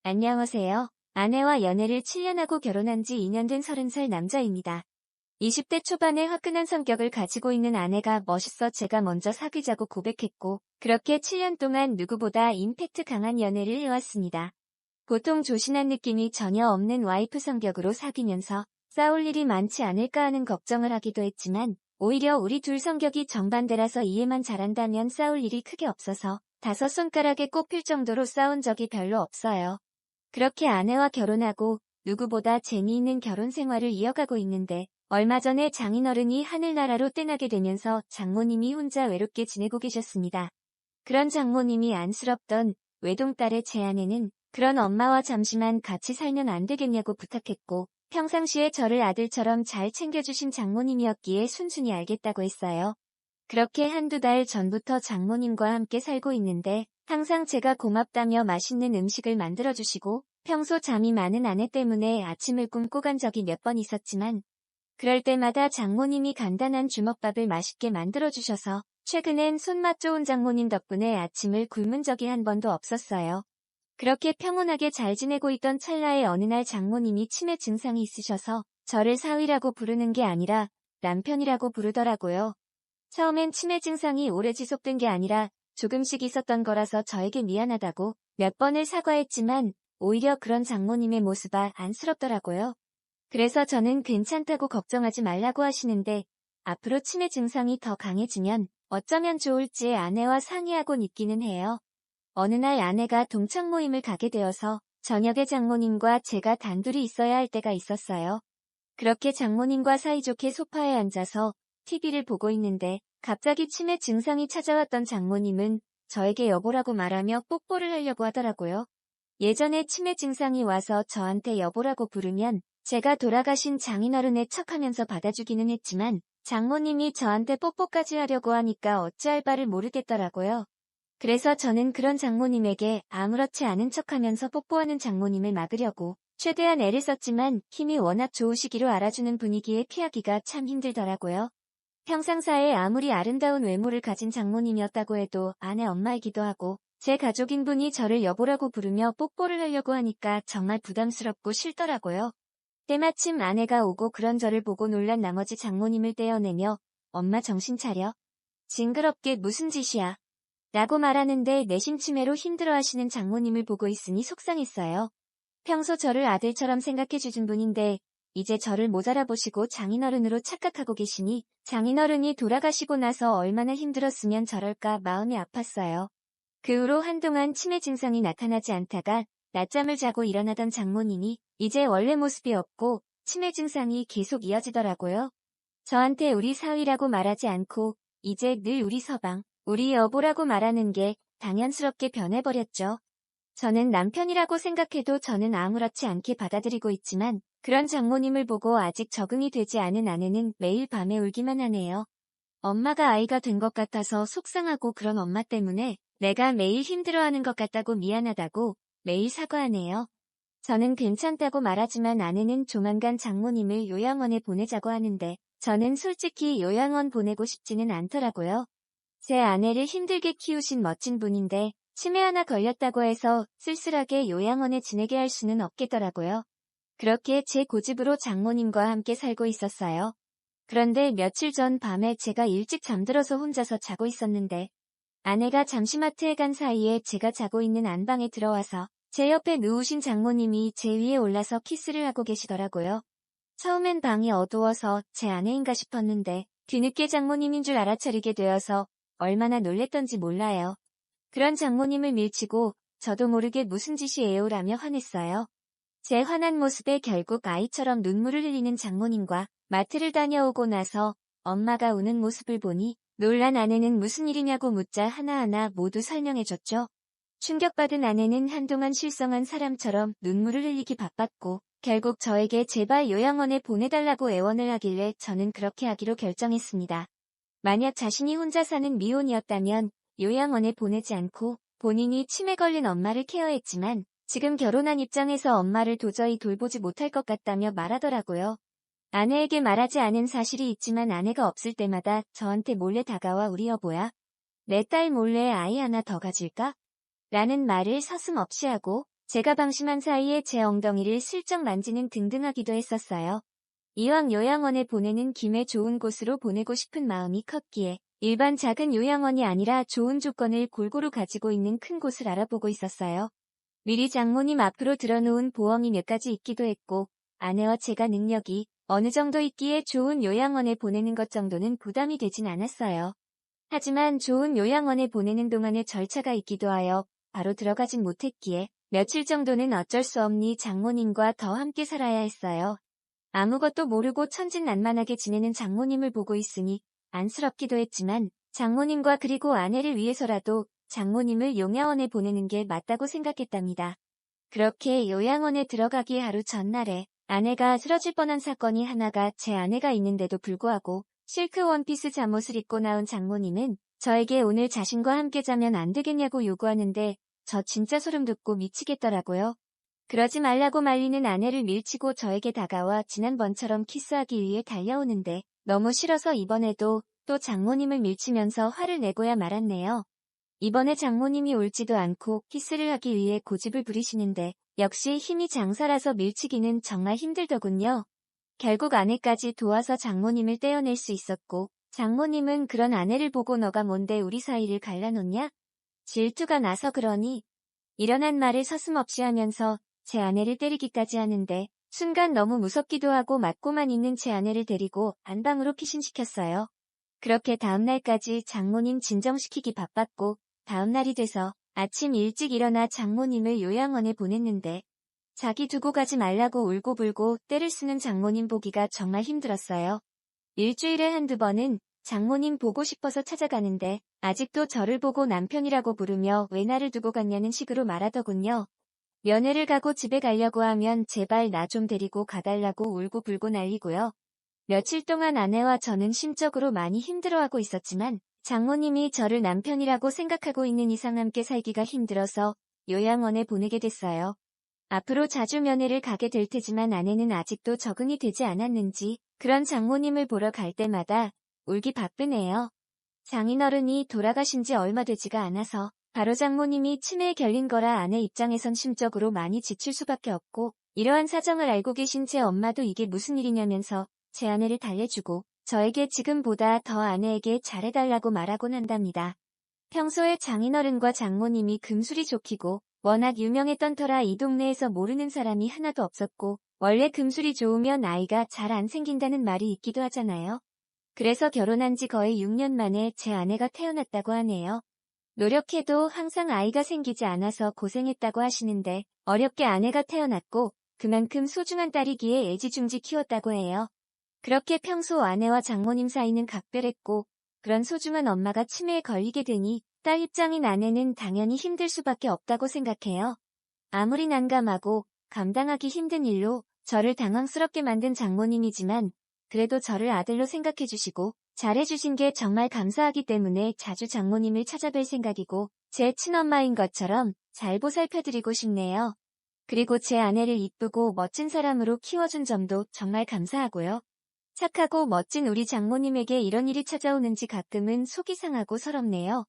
안녕하세요. 아내와 연애를 7년 하고 결혼한 지 2년 된 30살 남자입니다. 20대 초반의 화끈한 성격을 가지고 있는 아내가 멋있어 제가 먼저 사귀자고 고백했고, 그렇게 7년 동안 누구보다 임팩트 강한 연애를 해왔습니다. 보통 조신한 느낌이 전혀 없는 와이프 성격으로 사귀면서 싸울 일이 많지 않을까 하는 걱정을 하기도 했지만, 오히려 우리 둘 성격이 정반대라서 이해만 잘한다면 싸울 일이 크게 없어서 5손가락에 꼽힐 정도로 싸운 적이 별로 없어요. 그렇게 아내와 결혼하고 누구보다 재미있는 결혼 생활을 이어가고 있는데, 얼마 전에 장인어른이 하늘나라로 떠나게 되면서 장모님이 혼자 외롭게 지내고 계셨습니다. 그런 장모님이 안쓰럽던 외동딸의 제 아내는 그런 엄마와 잠시만 같이 살면 안 되겠냐고 부탁했고, 평상시에 저를 아들처럼 잘 챙겨주신 장모님이었기에 순순히 알겠다고 했어요. 그렇게 한두 달 전부터 장모님과 함께 살고 있는데, 항상 제가 고맙다며 맛있는 음식을 만들어주시고, 평소 잠이 많은 아내 때문에 아침을 굶고 간 적이 몇 번 있었지만, 그럴 때마다 장모님이 간단한 주먹밥을 맛있게 만들어주셔서, 최근엔 손맛 좋은 장모님 덕분에 아침을 굶은 적이 한 번도 없었어요. 그렇게 평온하게 잘 지내고 있던 찰나에 어느 날 장모님이 치매 증상이 있으셔서, 저를 사위라고 부르는 게 아니라 남편이라고 부르더라고요. 처음엔 치매 증상이 오래 지속된 게 아니라 조금씩 있었던 거라서 저에게 미안하다고 몇 번을 사과했지만, 오히려 그런 장모님의 모습이 안쓰럽더라고요. 그래서 저는 괜찮다고 걱정하지 말라고 하시는데, 앞으로 치매 증상이 더 강해지면 어쩌면 좋을지 아내와 상의하곤 있기는 해요. 어느 날 아내가 동창 모임을 가게 되어서 저녁에 장모님과 제가 단둘이 있어야 할 때가 있었어요. 그렇게 장모님과 사이좋게 소파에 앉아서 TV를 보고 있는데, 갑자기 치매 증상이 찾아왔던 장모님은 저에게 여보라고 말하며 뽀뽀를 하려고 하더라고요. 예전에 치매 증상이 와서 저한테 여보라고 부르면 제가 돌아가신 장인어른의 척하면서 받아주기는 했지만, 장모님이 저한테 뽀뽀까지 하려고 하니까 어찌할 바를 모르겠더라고요. 그래서 저는 그런 장모님에게 아무렇지 않은 척하면서 뽀뽀하는 장모님을 막으려고 최대한 애를 썼지만, 힘이 워낙 좋으시기로 알아주는 분위기에 피하기가 참 힘들더라고요. 평상사에 아무리 아름다운 외모를 가진 장모님이었다고 해도 아내 엄마이기도 하고, 제 가족인 분이 저를 여보라고 부르며 뽀뽀를 하려고 하니까 정말 부담스럽고 싫더라고요. 때마침 아내가 오고 그런 저를 보고 놀란 나머지 장모님을 떼어내며 "엄마 정신 차려. 징그럽게 무슨 짓이야." 라고 말하는데, 내심 치매로 힘들어하시는 장모님을 보고 있으니 속상했어요. 평소 저를 아들처럼 생각해주신 분인데 이제 저를 못 알아보시고 장인어른으로 착각하고 계시니, 장인어른이 돌아가시고 나서 얼마나 힘들었으면 저럴까 마음이 아팠어요. 그 후로 한동안 치매 증상이 나타나지 않다가 낮잠을 자고 일어나던 장모님이 이제 원래 모습이 없고 치매 증상이 계속 이어지더라고요. 저한테 우리 사위라고 말하지 않고 이제 늘 우리 서방, 우리 여보라고 말하는 게 당연스럽게 변해버렸죠. 저는 남편이라고 생각해도 저는 아무렇지 않게 받아들이고 있지만, 그런 장모님을 보고 아직 적응이 되지 않은 아내는 매일 밤에 울기만 하네요. 엄마가 아이가 된 것 같아서 속상하고, 그런 엄마 때문에 내가 매일 힘들어하는 것 같다고 미안하다고 매일 사과하네요. 저는 괜찮다고 말하지만 아내는 조만간 장모님을 요양원에 보내자고 하는데, 저는 솔직히 요양원 보내고 싶지는 않더라고요. 제 아내를 힘들게 키우신 멋진 분인데 치매 하나 걸렸다고 해서 쓸쓸하게 요양원에 지내게 할 수는 없겠더라고요. 그렇게 제 고집으로 장모님과 함께 살고 있었어요. 그런데 며칠 전 밤에 제가 일찍 잠들어서 혼자서 자고 있었는데, 아내가 잠시 마트에 간 사이에 제가 자고 있는 안방에 들어와서 제 옆에 누우신 장모님이 제 위에 올라서 키스를 하고 계시더라고요. 처음엔 방이 어두워서 제 아내인가 싶었는데, 뒤늦게 장모님인 줄 알아차리게 되어서 얼마나 놀랬던지 몰라요. 그런 장모님을 밀치고 저도 모르게 무슨 짓이에요라며 화냈어요. 제 화난 모습에 결국 아이처럼 눈물을 흘리는 장모님과 마트를 다녀오고 나서 엄마가 우는 모습을 보니, 놀란 아내는 무슨 일이냐고 묻자 하나하나 모두 설명해줬죠. 충격받은 아내는 한동안 실성한 사람처럼 눈물을 흘리기 바빴고, 결국 저에게 제발 요양원에 보내달라고 애원을 하길래 저는 그렇게 하기로 결정했습니다. 만약 자신이 혼자 사는 미혼이었다면 요양원에 보내지 않고 본인이 치매 걸린 엄마를 케어했지만, 지금 결혼한 입장에서 엄마를 도저히 돌보지 못할 것 같다며 말하더라고요. 아내에게 말하지 않은 사실이 있지만 아내가 없을 때마다 저한테 몰래 다가와 "우리 여보야, 내 딸 몰래 아이 하나 더 가질까?" 라는 말을 서슴없이 하고, 제가 방심한 사이에 제 엉덩이를 슬쩍 만지는 등등 하기도 했었어요. 이왕 요양원에 보내는 김에 좋은 곳으로 보내고 싶은 마음이 컸기에 일반 작은 요양원이 아니라 좋은 조건을 골고루 가지고 있는 큰 곳을 알아보고 있었어요. 미리 장모님 앞으로 들어놓은 보험이 몇 가지 있기도 했고 아내와 제가 능력이 어느 정도 있기에 좋은 요양원에 보내는 것 정도는 부담이 되진 않았어요. 하지만 좋은 요양원에 보내는 동안에 절차가 있기도 하여 바로 들어가진 못했기에 며칠 정도는 어쩔 수 없니 장모님과 더 함께 살아야 했어요. 아무것도 모르고 천진난만하게 지내는 장모님을 보고 있으니 안쓰럽기도 했지만 장모님과 그리고 아내를 위해서라도 장모님을 요양원에 보내는 게 맞다고 생각했답니다. 그렇게 요양원에 들어가기 하루 전날에 아내가 쓰러질 뻔한 사건이 하나가 제 아내가 있는데도 불구하고 실크 원피스 잠옷을 입고 나온 장모님은 저에게 오늘 자신과 함께 자면 안 되겠냐고 요구하는데 저 진짜 소름 돋고 미치겠더라고요. 그러지 말라고 말리는 아내를 밀치고 저에게 다가와 지난번처럼 키스하기 위해 달려오는데 너무 싫어서 이번에도 또 장모님을 밀치면서 화를 내고야 말았네요. 이번에 장모님이 울지도 않고 키스를 하기 위해 고집을 부리시는데 역시 힘이 장사라서 밀치기는 정말 힘들더군요. 결국 아내까지 도와서 장모님을 떼어낼 수 있었고 장모님은 그런 아내를 보고 너가 뭔데 우리 사이를 갈라놓냐? 질투가 나서 그러니? 일어난 말을 서슴없이 하면서 제 아내를 때리기까지 하는데 순간 너무 무섭기도 하고 맞고만 있는 제 아내를 데리고 안방으로 피신시켰어요. 그렇게 다음날까지 장모님 진정시키기 바빴고 다음날이 돼서 아침 일찍 일어나 장모님을 요양원에 보냈는데 자기 두고 가지 말라고 울고불고 떼를 쓰는 장모님 보기가 정말 힘들었어요. 일주일에 한두 번은 장모님 보고 싶어서 찾아가는데 아직도 저를 보고 남편이라고 부르며 왜 나를 두고 갔냐는 식으로 말하더군요. 면회를 가고 집에 가려고 하면 제발 나 좀 데리고 가달라고 울고불고 난리고요. 며칠 동안 아내와 저는 심적으로 많이 힘들어하고 있었지만 장모님이 저를 남편이라고 생각하고 있는 이상 함께 살기가 힘들어서 요양원에 보내게 됐어요. 앞으로 자주 면회를 가게 될 테지만 아내는 아직도 적응이 되지 않았는지 그런 장모님을 보러 갈 때마다 울기 바쁘네요. 장인어른이 돌아가신 지 얼마 되지가 않아서 바로 장모님이 치매에 결린 거라 아내 입장에선 심적으로 많이 지칠 수밖에 없고 이러한 사정을 알고 계신 제 엄마도 이게 무슨 일이냐면서 제 아내를 달래주고 저에게 지금보다 더 아내에게 잘해달라고 말하곤 한답니다. 평소에 장인어른과 장모님이 금술이 좋기고 워낙 유명했던 터라 이 동네에서 모르는 사람이 하나도 없었고 원래 금술이 좋으면 아이가 잘 안 생긴다는 말이 있기도 하잖아요. 그래서 결혼한 지 거의 6년 만에 제 아내가 태어났다고 하네요. 노력해도 항상 아이가 생기지 않아서 고생했다고 하시는데 어렵게 아내가 태어났고 그만큼 소중한 딸이기에 애지중지 키웠다고 해요. 그렇게 평소 아내와 장모님 사이는 각별했고 그런 소중한 엄마가 치매에 걸리게 되니 딸 입장인 아내는 당연히 힘들 수밖에 없다고 생각해요. 아무리 난감하고 감당하기 힘든 일로 저를 당황스럽게 만든 장모님이지만 그래도 저를 아들로 생각해주시고 잘해주신 게 정말 감사하기 때문에 자주 장모님을 찾아뵐 생각이고 제 친엄마인 것처럼 잘 보살펴드리고 싶네요. 그리고 제 아내를 이쁘고 멋진 사람으로 키워준 점도 정말 감사하고요. 착하고 멋진 우리 장모님에게 이런 일이 찾아오는지 가끔은 속이 상하고 서럽네요.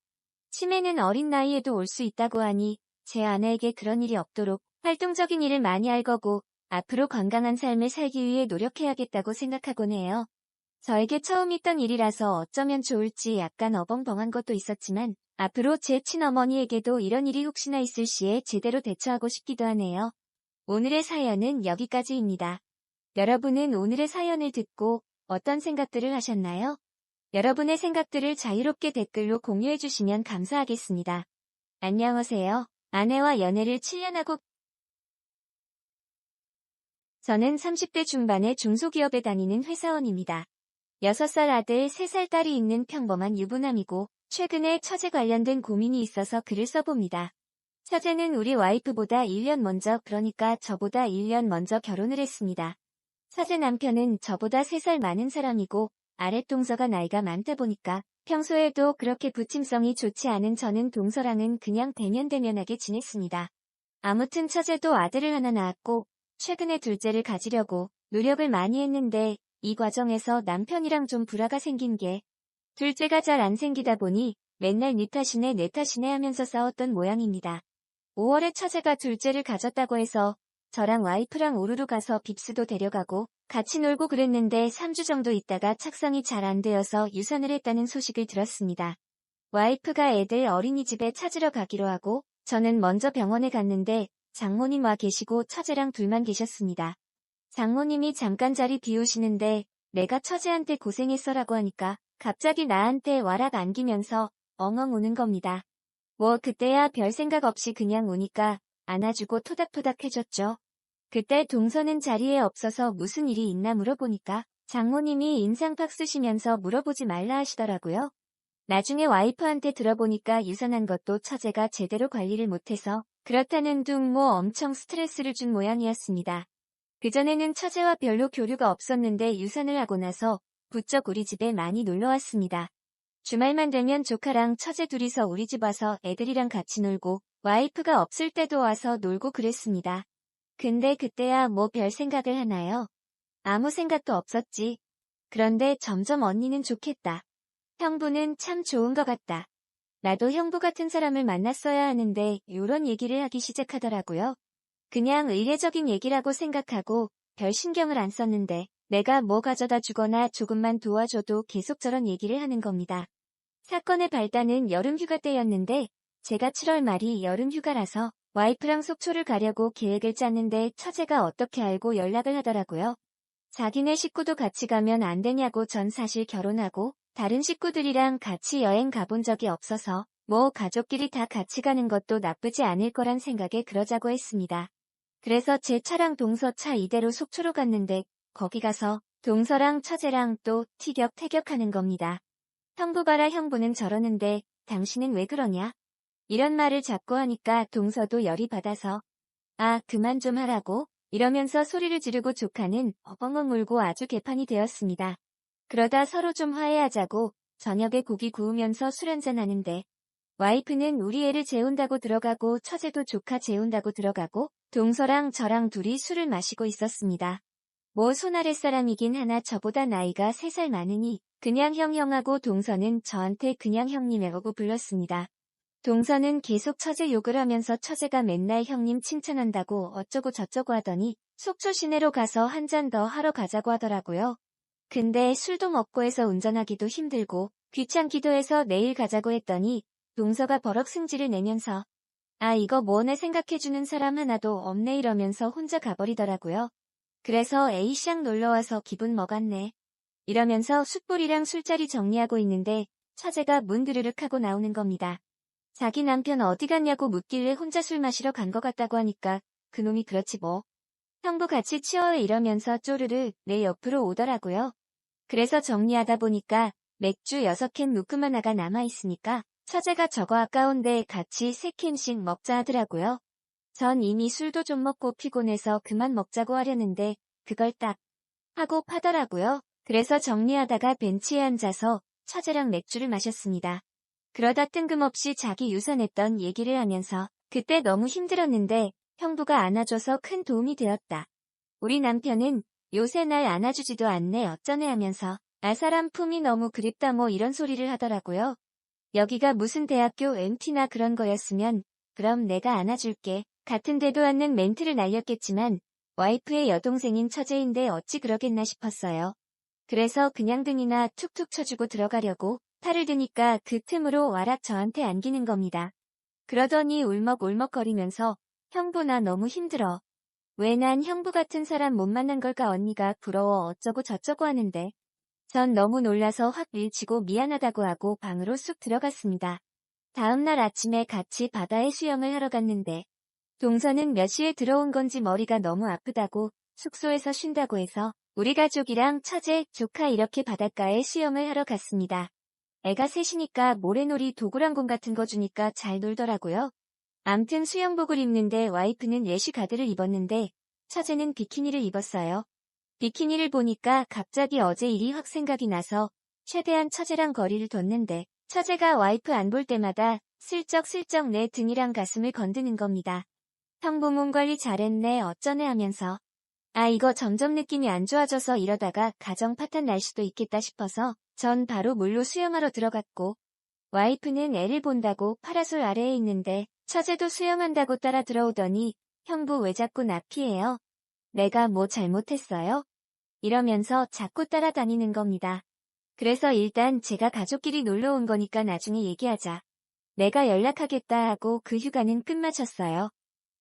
치매는 어린 나이에도 올 수 있다고 하니 제 아내에게 그런 일이 없도록 활동적인 일을 많이 할 거고 앞으로 건강한 삶을 살기 위해 노력해야겠다고 생각하곤 해요. 저에게 처음 있던 일이라서 어쩌면 좋을지 약간 어벙벙한 것도 있었지만 앞으로 제 친어머니에게도 이런 일이 혹시나 있을 시에 제대로 대처하고 싶기도 하네요. 오늘의 사연은 여기까지입니다. 여러분은 오늘의 사연을 듣고 어떤 생각들을 하셨나요? 여러분의 생각들을 자유롭게 댓글로 공유해 주시면 감사하겠습니다. 안녕하세요. 아내와 연애를 7년 하고 저는 30대 중반의 중소기업에 다니는 회사원입니다. 6살 아들, 3살 딸이 있는 평범한 유부남이고 최근에 처제 관련된 고민이 있어서 글을 써봅니다. 처제는 우리 와이프보다 1년 먼저 그러니까 저보다 1년 먼저 결혼을 했습니다. 처제 남편은 저보다 3살 많은 사람이고 아랫동서가 나이가 많다 보니까 평소에도 그렇게 부침성이 좋지 않은 저는 동서랑은 그냥 대면대면하게 지냈습니다. 아무튼 처제도 아들을 하나 낳았고 최근에 둘째를 가지려고 노력을 많이 했는데 이 과정에서 남편이랑 좀 불화가 생긴 게 둘째가 잘 안 생기다 보니 맨날 네 탓이네 내 탓이네 하면서 싸웠던 모양입니다. 5월에 처제가 둘째를 가졌다고 해서 저랑 와이프랑 오르르 가서 빕스도 데려가고 같이 놀고 그랬는데 3주 정도 있다가 착상이 잘 안 되어서 유산을 했다는 소식을 들었습니다. 와이프가 애들 어린이집에 찾으러 가기로 하고 저는 먼저 병원에 갔는데 장모님 와 계시고 처제랑 둘만 계셨습니다. 장모님이 잠깐 자리 비우시는데 내가 처제한테 고생했어라고 하니까 갑자기 나한테 와락 안기면서 엉엉 우는 겁니다. 뭐 그때야 별 생각 없이 그냥 우니까 안아주고 토닥토닥 해줬죠. 그때 동서는 자리에 없어서 무슨 일이 있나 물어보니까 장모님이 인상팍 쓰시면서 물어보지 말라 하시더라고요. 나중에 와이프한테 들어보니까 유산한 것도 처제가 제대로 관리를 못해서 그렇다는 둥 뭐 엄청 스트레스를 준 모양이었습니다. 그전에는 처제와 별로 교류가 없었는데 유산을 하고 나서 부쩍 우리 집에 많이 놀러왔습니다. 주말만 되면 조카랑 처제 둘이서 우리 집 와서 애들이랑 같이 놀고 와이프가 없을 때도 와서 놀고 그랬습니다. 근데 그때야 뭐 별 생각을 하나요? 아무 생각도 없었지. 그런데 점점 언니는 좋겠다. 형부는 참 좋은 것 같다. 나도 형부 같은 사람을 만났어야 하는데 요런 얘기를 하기 시작하더라고요. 그냥 의례적인 얘기라고 생각하고 별 신경을 안 썼는데 내가 뭐 가져다 주거나 조금만 도와줘도 계속 저런 얘기를 하는 겁니다. 사건의 발단은 여름 휴가 때였는데 제가 7월 말이 여름 휴가라서 와이프랑 속초를 가려고 계획을 짰는데 처제가 어떻게 알고 연락을 하더라고요. 자기네 식구도 같이 가면 안 되냐고. 전 사실 결혼하고 다른 식구들이랑 같이 여행 가본 적이 없어서 뭐 가족끼리 다 같이 가는 것도 나쁘지 않을 거란 생각에 그러자고 했습니다. 그래서 제 차랑 동서 차 이대로 속초로 갔는데 거기 가서 동서랑 처제랑 또 티격태격하는 겁니다. 형부 봐라, 형부는 저러는데 당신은 왜 그러냐? 이런 말을 자꾸 하니까 동서도 열이 받아서 아 그만 좀 하라고 이러면서 소리를 지르고 조카는 어벙엉 울고 아주 개판이 되었습니다. 그러다 서로 좀 화해하자고 저녁에 고기 구우면서 술 한잔 하는데 와이프는 우리 애를 재운다고 들어가고 처제도 조카 재운다고 들어가고 동서랑 저랑 둘이 술을 마시고 있었습니다. 뭐 손아랫사람이긴 하나 저보다 나이가 3살 많으니 그냥 형하고 동서는 저한테 그냥 형님이라고 불렀습니다. 동서는 계속 처제 욕을 하면서 처제가 맨날 형님 칭찬한다고 어쩌고 저쩌고 하더니 속초 시내로 가서 한 잔 더 하러 가자고 하더라고요. 근데 술도 먹고 해서 운전하기도 힘들고 귀찮기도 해서 내일 가자고 했더니 동서가 버럭 승질을 내면서 아 이거 뭐네 생각해주는 사람 하나도 없네 이러면서 혼자 가버리더라고요. 그래서 에이샹 놀러와서 기분 먹었네. 이러면서 숯불이랑 술자리 정리하고 있는데 처제가 문 드르륵 하고 나오는 겁니다. 자기 남편 어디 갔냐고 묻길래 혼자 술 마시러 간 것 같다고 하니까 그놈이 그렇지 뭐. 형부 같이 치워해 이러면서 쪼르르 내 옆으로 오더라고요. 그래서 정리하다 보니까 맥주 6캔 무큼 하나가 남아있으니까 처제가 저거 아까운데 같이 3캔씩 먹자 하더라고요. 전 이미 술도 좀 먹고 피곤해서 그만 먹자고 하려는데 그걸 딱 하고 파더라고요. 그래서 정리하다가 벤치에 앉아서 처제랑 맥주를 마셨습니다. 그러다 뜬금없이 자기 유산했던 얘기를 하면서 그때 너무 힘들었는데 형부가 안아줘서 큰 도움이 되었다. 우리 남편은 요새 날 안아주지도 않네 어쩌네 하면서 아 사람 품이 너무 그립다 뭐 이런 소리를 하더라고요. 여기가 무슨 대학교 MT나 그런 거였으면 그럼 내가 안아줄게 같은데도 않는 멘트를 날렸겠지만 와이프의 여동생인 처제인데 어찌 그러겠나 싶었어요. 그래서 그냥 등이나 툭툭 쳐주고 들어가려고 팔을 드니까 그 틈으로 와락 저한테 안기는 겁니다. 그러더니 울먹울먹거리면서 형부 나 너무 힘들어. 왜 난 형부 같은 사람 못 만난 걸까 언니가 부러워 어쩌고 저쩌고 하는데 전 너무 놀라서 확 밀치고 미안하다고 하고 방으로 쑥 들어갔습니다. 다음날 아침에 같이 바다에 수영을 하러 갔는데 동서는 몇 시에 들어온 건지 머리가 너무 아프다고 숙소에서 쉰다고 해서 우리 가족이랑 처제, 조카 이렇게 바닷가에 수영을 하러 갔습니다. 애가 셋이니까 모래놀이 도구랑공 같은 거 주니까 잘 놀더라고요. 암튼 수영복을 입는데 와이프는 레쉬 가드를 입었는데 처제는 비키니를 입었어요. 비키니를 보니까 갑자기 어제 일이 확 생각이 나서 최대한 처제랑 거리를 뒀는데 처제가 와이프 안 볼 때마다 슬쩍슬쩍 내 등이랑 가슴을 건드는 겁니다. 형부 몸 관리 잘했네 어쩌네 하면서 아 이거 점점 느낌이 안 좋아져서 이러다가 가정 파탄 날 수도 있겠다 싶어서 전 바로 물로 수영하러 들어갔고 와이프는 애를 본다고 파라솔 아래에 있는데 처제도 수영한다고 따라 들어오더니 형부 왜 자꾸 나 피해요? 내가 뭐 잘못했어요? 이러면서 자꾸 따라다니는 겁니다. 그래서 일단 제가 가족끼리 놀러 온 거니까 나중에 얘기하자. 내가 연락하겠다 하고 그 휴가는 끝마쳤어요.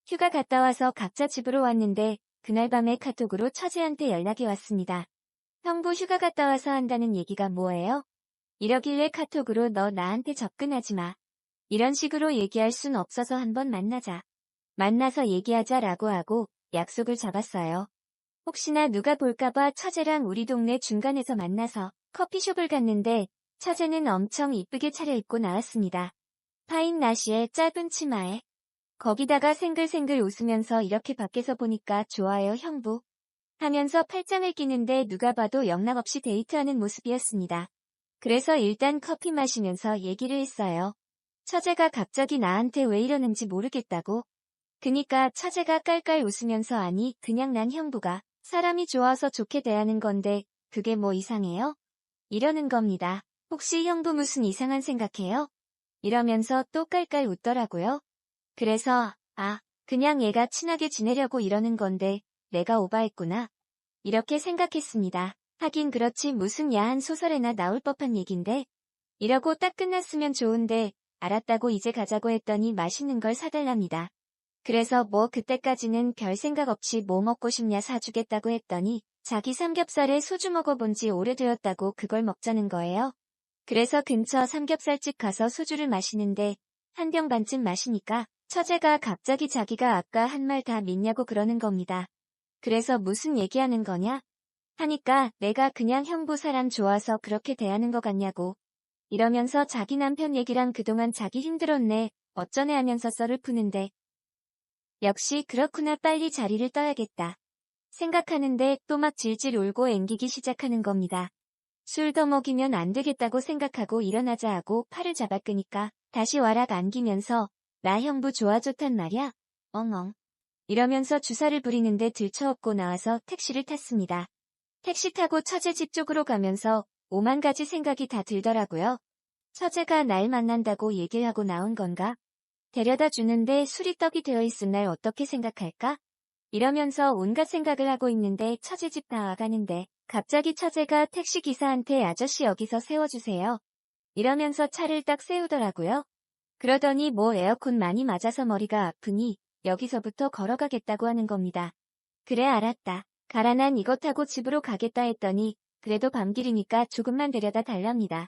휴가 갔다 와서 각자 집으로 왔는데 그날 밤에 카톡으로 처제한테 연락이 왔습니다. 형부 휴가 갔다 와서 한다는 얘기가 뭐예요? 이러길래 카톡으로 너 나한테 접근하지 마. 이런 식으로 얘기할 순 없어서 한번 만나자. 만나서 얘기하자라고 하고 약속을 잡았어요. 혹시나 누가 볼까봐 처제랑 우리 동네 중간에서 만나서 커피숍을 갔는데 처제는 엄청 이쁘게 차려입고 나왔습니다. 파인 나시에 짧은 치마에 거기다가 생글생글 웃으면서 이렇게 밖에서 보니까 좋아요 형부 하면서 팔짱을 끼는데 누가 봐도 영락없이 데이트하는 모습이었습니다. 그래서 일단 커피 마시면서 얘기를 했어요. 처제가 갑자기 나한테 왜 이러는지 모르겠다고. 그니까 처제가 깔깔 웃으면서 아니 그냥 난 형부가 사람이 좋아서 좋게 대하는 건데 그게 뭐 이상해요? 이러는 겁니다. 혹시 형부 무슨 이상한 생각해요? 이러면서 또 깔깔 웃더라고요. 그래서 그냥 얘가 친하게 지내려고 이러는 건데 내가 오바했구나. 이렇게 생각했습니다. 하긴 그렇지 무슨 야한 소설에나 나올 법한 얘긴데 이러고 딱 끝났으면 좋은데 알았다고 이제 가자고 했더니 맛있는 걸 사달랍니다. 그래서 뭐 그때까지는 별 생각 없이 뭐 먹고 싶냐 사주겠다고 했더니 자기 삼겹살에 소주 먹어본 지 오래되었다고 그걸 먹자는 거예요. 그래서 근처 삼겹살집 가서 소주를 마시는데 한 병 반쯤 마시니까 처제가 갑자기 자기가 아까 한 말 다 믿냐고 그러는 겁니다. 그래서 무슨 얘기하는 거냐? 하니까 내가 그냥 형부 사람 좋아서 그렇게 대하는 거 같냐고. 이러면서 자기 남편 얘기랑 그동안 자기 힘들었네 어쩌네 하면서 썰을 푸는데 역시 그렇구나 빨리 자리를 떠야겠다. 생각하는데 또 막 질질 울고 앵기기 시작하는 겁니다. 술 더 먹이면 안 되겠다고 생각하고 일어나자 하고 팔을 잡아 끄니까 다시 와락 안기면서 나 형부 좋아 좋단 말야? 엉엉. 이러면서 주사를 부리는데 들쳐업고 나와서 택시를 탔습니다. 택시 타고 처제 집 쪽으로 가면서 오만 가지 생각이 다 들더라고요. 처제가 날 만난다고 얘기를 하고 나온 건가? 데려다 주는데 술이 떡이 되어 있은 날 어떻게 생각할까? 이러면서 온갖 생각을 하고 있는데 처제 집 다 와가는데 갑자기 처제가 택시기사한테 아저씨 여기서 세워주세요. 이러면서 차를 딱 세우더라고요. 그러더니 뭐 에어컨 많이 맞아서 머리가 아프니 여기서부터 걸어가겠다고 하는 겁니다. 그래 알았다. 가라 난 이거 타고 집으로 가겠다 했더니 그래도 밤길이니까 조금만 데려다 달랍니다.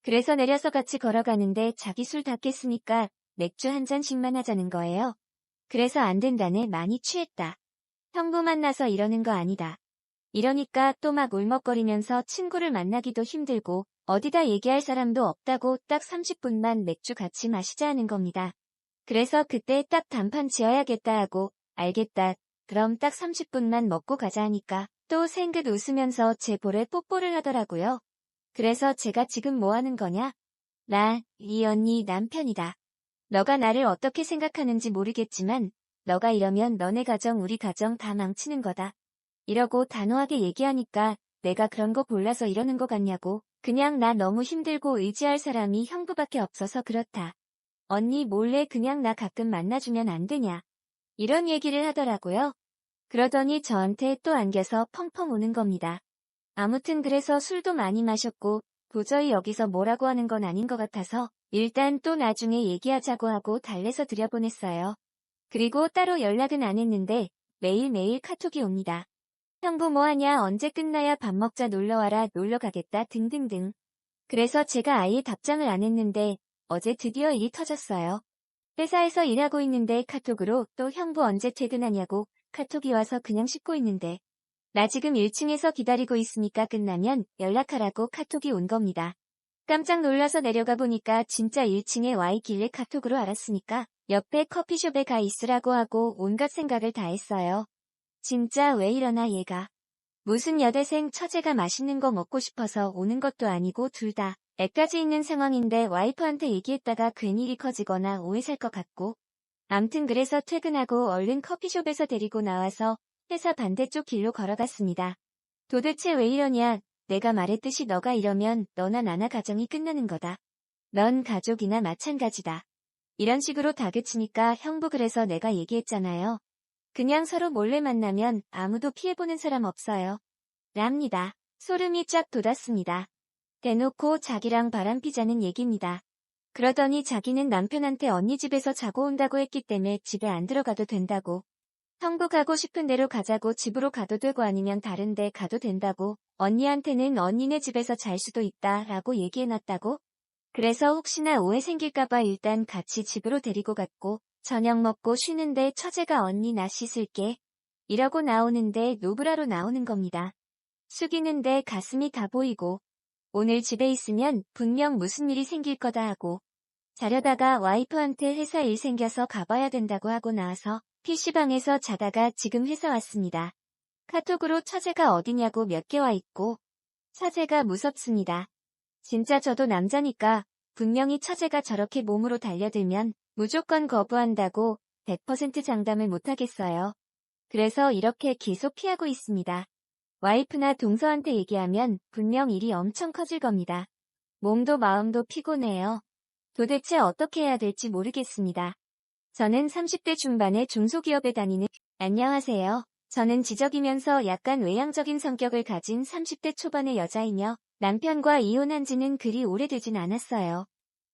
그래서 내려서 같이 걸어가는데 자기 술 다 깼으니까 맥주 한 잔씩만 하자는 거예요. 그래서 안 된다네 많이 취했다. 형부 만나서 이러는 거 아니다. 이러니까 또 막 울먹거리면서 친구를 만나기도 힘들고 어디다 얘기할 사람도 없다고 딱 30분만 맥주 같이 마시자 하는 겁니다. 그래서 그때 딱 단판 지어야겠다 하고 알겠다. 그럼 딱 30분만 먹고 가자 하니까 또 생긋 웃으면서 제 볼에 뽀뽀를 하더라고요. 그래서 제가 지금 뭐 하는 거냐? 나, 이 언니 남편이다. 너가 나를 어떻게 생각하는지 모르겠지만 너가 이러면 너네 가정 우리 가정 다 망치는 거다. 이러고 단호하게 얘기하니까 내가 그런 거 몰라서 이러는 거 같냐고. 그냥 나 너무 힘들고 의지할 사람이 형부밖에 없어서 그렇다. 언니 몰래 그냥 나 가끔 만나주면 안 되냐. 이런 얘기를 하더라고요. 그러더니 저한테 또 안겨서 펑펑 우는 겁니다. 아무튼 그래서 술도 많이 마셨고 도저히 여기서 뭐라고 하는 건 아닌 것 같아서 일단 또 나중에 얘기하자고 하고 달래서 들여보냈어요. 그리고 따로 연락은 안 했는데 매일매일 카톡이 옵니다. 형부 뭐하냐 언제 끝나야 밥 먹자 놀러와라 놀러 가겠다 등등등. 그래서 제가 아예 답장을 안 했는데 어제 드디어 일이 터졌어요. 회사에서 일하고 있는데 카톡으로 또 형부 언제 퇴근하냐고 카톡이 와서 그냥 씻고 있는데 나 지금 1층에서 기다리고 있으니까 끝나면 연락하라고 카톡이 온 겁니다. 깜짝 놀라서 내려가 보니까 진짜 1층에 와 있길래 카톡으로 알았으니까 옆에 커피숍에 가 있으라고 하고 온갖 생각을 다 했어요. 진짜 왜 이러나 얘가. 무슨 여대생 처제가 맛있는 거 먹고 싶어서 오는 것도 아니고 둘 다 애까지 있는 상황인데 와이프한테 얘기했다가 괜히 일이 커지거나 오해 살 것 같고. 암튼 그래서 퇴근하고 얼른 커피숍에서 데리고 나와서 회사 반대쪽 길로 걸어갔습니다. 도대체 왜 이러냐. 내가 말했듯이 너가 이러면 너나 나나 가정이 끝나는 거다. 넌 가족이나 마찬가지다. 이런 식으로 다그치니까 형부 그래서 내가 얘기했잖아요. 그냥 서로 몰래 만나면 아무도 피해보는 사람 없어요. 랍니다. 소름이 쫙 돋았습니다. 대놓고 자기랑 바람피자는 얘기입니다. 그러더니 자기는 남편한테 언니 집에서 자고 온다고 했기 때문에 집에 안 들어가도 된다고. 형부 가고 싶은 대로 가자고 집으로 가도 되고 아니면 다른 데 가도 된다고. 언니한테는 언니네 집에서 잘 수도 있다 라고 얘기해놨다고. 그래서 혹시나 오해 생길까봐 일단 같이 집으로 데리고 갔고 저녁 먹고 쉬는데 처제가 언니 나 씻을게. 이러고 나오는데 노브라로 나오는 겁니다. 숙이는데 가슴이 다 보이고 오늘 집에 있으면 분명 무슨 일이 생길 거다 하고 자려다가 와이프한테 회사 일 생겨서 가봐야 된다고 하고 나와서 PC방에서 자다가 지금 회사 왔습니다. 카톡으로 처제가 어디냐고 몇 개 와 있고 처제가 무섭습니다. 진짜 저도 남자니까 분명히 처제가 저렇게 몸으로 달려들면 무조건 거부한다고 100% 장담을 못하겠어요. 그래서 이렇게 계속 피하고 있습니다. 와이프나 동서한테 얘기하면 분명 일이 엄청 커질 겁니다. 몸도 마음도 피곤해요. 도대체 어떻게 해야 될지 모르겠습니다. 저는 30대 중반의 중소기업에 다니는 안녕하세요. 저는 지적이면서 약간 외향적인 성격을 가진 30대 초반의 여자이며 남편과 이혼한 지는 그리 오래되진 않았어요.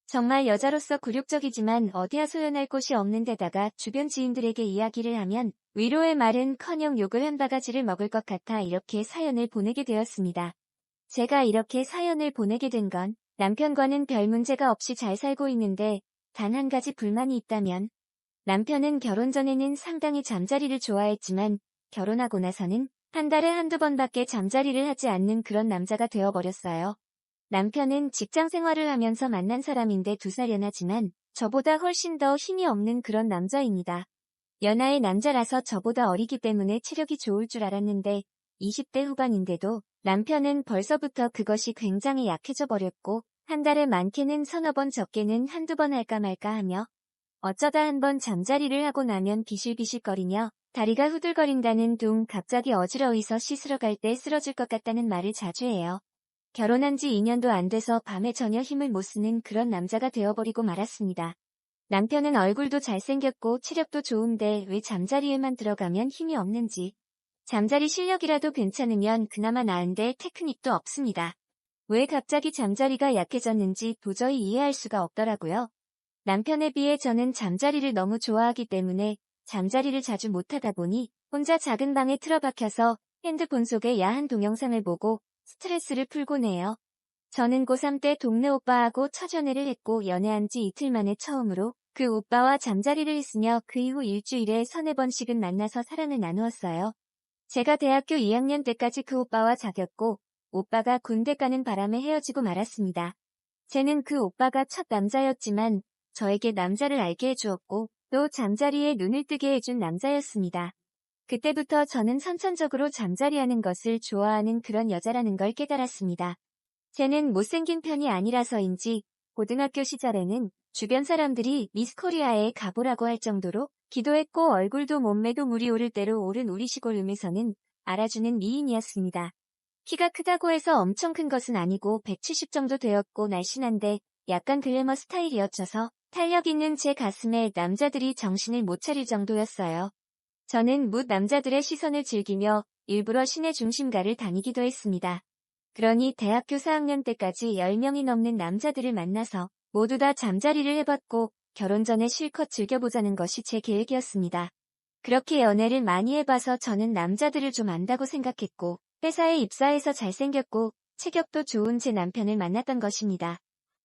정말 여자로서 굴욕적이지만 어디야 소연할 곳이 없는 데다가 주변 지인들에게 이야기를 하면 위로의 말은커녕 욕을 한 바가지를 먹을 것 같아 이렇게 사연을 보내게 되었습니다. 제가 이렇게 사연을 보내게 된 건 남편과는 별 문제가 없이 잘 살고 있는데 단 한 가지 불만이 있다면 남편은 결혼 전에는 상당히 잠자리를 좋아했지만 결혼하고 나서는 한 달에 한두 번밖에 잠자리를 하지 않는 그런 남자가 되어버렸어요. 남편은 직장 생활을 하면서 만난 사람인데 2살 연하지만 저보다 훨씬 더 힘이 없는 그런 남자입니다. 연하의 남자라서 저보다 어리기 때문에 체력이 좋을 줄 알았는데 20대 후반인데도 남편은 벌써부터 그것이 굉장히 약해져 버렸고 한 달에 많게는 서너 번 적게는 한두 번 할까 말까 하며 어쩌다 한 번 잠자리를 하고 나면 비실비실거리며 다리가 후들거린다는 둥 갑자기 어지러워서 씻으러 갈 때 쓰러질 것 같다는 말을 자주 해요. 결혼한 지 2년도 안 돼서 밤에 전혀 힘을 못 쓰는 그런 남자가 되어버리고 말았습니다. 남편은 얼굴도 잘생겼고 체력도 좋은데 왜 잠자리에만 들어가면 힘이 없는지. 잠자리 실력이라도 괜찮으면 그나마 나은데 테크닉도 없습니다. 왜 갑자기 잠자리가 약해졌는지 도저히 이해할 수가 없더라고요. 남편에 비해 저는 잠자리를 너무 좋아하기 때문에 잠자리를 자주 못하다 보니 혼자 작은 방에 틀어박혀서 핸드폰 속의 야한 동영상을 보고 스트레스를 풀곤 해요. 저는 고3 때 동네 오빠하고 첫 연애를 했고 연애한 지 이틀 만에 처음으로 그 오빠와 잠자리를 했으며 그 이후 일주일에 서너 번씩은 만나서 사랑을 나누었어요. 제가 대학교 2학년 때까지 그 오빠와 사귀었고 오빠가 군대 가는 바람에 헤어지고 말았습니다. 쟤는 그 오빠가 첫 남자였지만 저에게 남자를 알게 해주었고 또 잠자리에 눈을 뜨게 해준 남자였습니다. 그때부터 저는 선천적으로 잠자리하는 것을 좋아하는 그런 여자라는 걸 깨달았습니다. 쟤는 못생긴 편이 아니라서인지 고등학교 시절에는 주변 사람들이 미스 코리아에 가보라고 할 정도로 기도했고 얼굴도 몸매도 물이 오를 대로 오른 우리 시골 음에서는 알아주는 미인이었습니다. 키가 크다고 해서 엄청 큰 것은 아니고 170 정도 되었고 날씬한데 약간 글래머 스타일이었어서 탄력 있는 제 가슴에 남자들이 정신을 못 차릴 정도였어요. 저는 뭇 남자들의 시선을 즐기며 일부러 시내 중심가를 다니기도 했습니다. 그러니 대학교 4학년 때까지 10명이 넘는 남자들을 만나서 모두 다 잠자리를 해봤고 결혼 전에 실컷 즐겨보자는 것이 제 계획이었습니다. 그렇게 연애를 많이 해봐서 저는 남자들을 좀 안다고 생각했고 회사에 입사해서 잘생겼고 체격도 좋은 제 남편을 만났던 것입니다.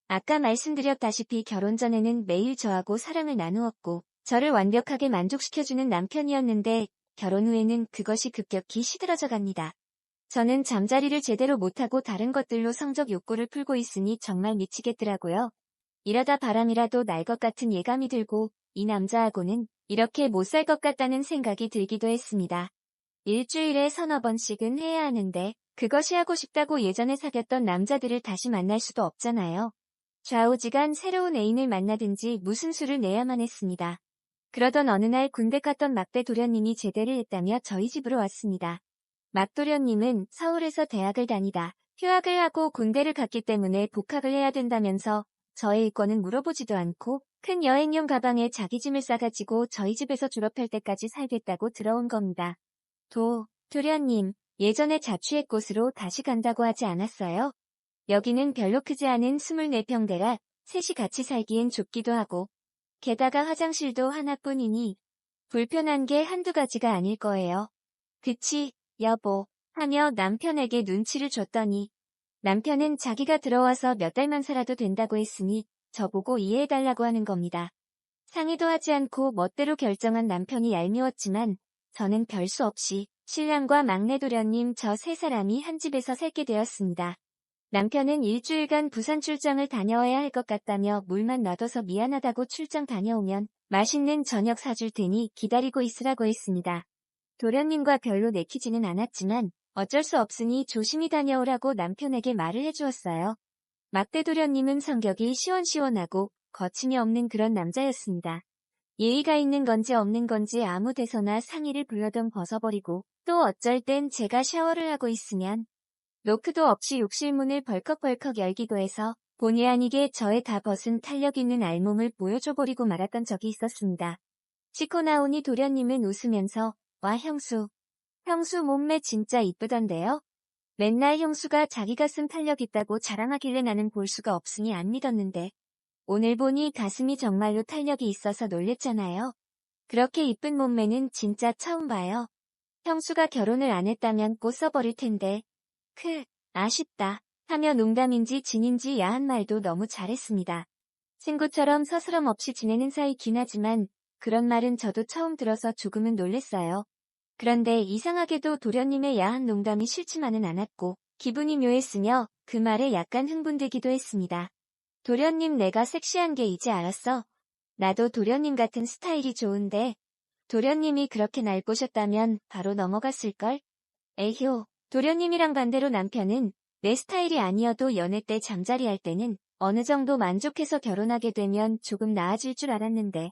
아까 말씀드렸다시피 결혼 전에는 매일 저하고 사랑을 나누었고 저를 완벽하게 만족시켜주는 남편이었는데 결혼 후에는 그것이 급격히 시들어져 갑니다. 저는 잠자리를 제대로 못하고 다른 것들로 성적 욕구를 풀고 있으니 정말 미치겠더라고요. 이러다 바람이라도 날 것 같은 예감이 들고 이 남자하고는 이렇게 못 살 것 같다는 생각이 들기도 했습니다. 일주일에 서너 번씩은 해야 하는데 그것이 하고 싶다고 예전에 사귀었던 남자들을 다시 만날 수도 없잖아요. 좌우지간 새로운 애인을 만나든지 무슨 수를 내야만 했습니다. 그러던 어느 날 군대 갔던 막대 도련님이 제대를 했다며 저희 집으로 왔습니다. 막 도련님은 서울에서 대학을 다니다 휴학을 하고 군대를 갔기 때문에 복학을 해야 된다면서 저의 일권은 물어보지도 않고 큰 여행용 가방에 자기 짐을 싸가지고 저희 집에서 졸업할 때까지 살겠다고 들어온 겁니다. 도련님, 예전에 자취의 곳으로 다시 간다고 하지 않았어요? 여기는 별로 크지 않은 24평대라 셋이 같이 살기엔 좁기도 하고, 게다가 화장실도 하나뿐이니 불편한 게 한두 가지가 아닐 거예요. 그치, 여보, 하며 남편에게 눈치를 줬더니 남편은 자기가 들어와서 몇 달만 살아도 된다고 했으니 저보고 이해해달라고 하는 겁니다. 상의도 하지 않고 멋대로 결정한 남편이 얄미웠지만 저는 별수 없이 신랑과 막내 도련님 저 세 사람이 한 집에서 살게 되었습니다. 남편은 일주일간 부산 출장을 다녀와야 할 것 같다며 물만 놔둬서 미안하다고 출장 다녀오면 맛있는 저녁 사줄 테니 기다리고 있으라고 했습니다. 도련님과 별로 내키지는 않았지만 어쩔 수 없으니 조심히 다녀오라고 남편에게 말을 해주었어요. 막대 도련님은 성격이 시원시원하고 거침이 없는 그런 남자였습니다. 예의가 있는 건지 없는 건지 아무 데서나 상의를 불러도 벗어버리고 또 어쩔 땐 제가 샤워를 하고 있으면 노크도 없이 욕실문을 벌컥벌컥 열기도 해서 본의 아니게 저의 다 벗은 탄력 있는 알몸을 보여줘버리고 말았던 적이 있었습니다. 씻고 나오니 도련님은 웃으면서 와 형수 몸매 진짜 이쁘던데요? 맨날 형수가 자기 가슴 탄력 있다고 자랑하길래 나는 볼 수가 없으니 안 믿었는데 오늘 보니 가슴이 정말로 탄력이 있어서 놀랬잖아요. 그렇게 이쁜 몸매는 진짜 처음 봐요. 형수가 결혼을 안 했다면 꼭 써버릴 텐데. 아쉽다. 하며 농담인지 진인지 야한 말도 너무 잘했습니다. 친구처럼 서스럼 없이 지내는 사이긴 하지만 그런 말은 저도 처음 들어서 조금은 놀랬어요. 그런데 이상하게도 도련님의 야한 농담이 싫지만은 않았고 기분이 묘했으며 그 말에 약간 흥분되기도 했습니다. 도련님 내가 섹시한 게 이제 알았어. 나도 도련님 같은 스타일이 좋은데 도련님이 그렇게 날 꼬셨다면 바로 넘어갔을걸? 에휴, 도련님이랑 반대로 남편은 내 스타일이 아니어도 연애 때 잠자리 할 때는 어느 정도 만족해서 결혼하게 되면 조금 나아질 줄 알았는데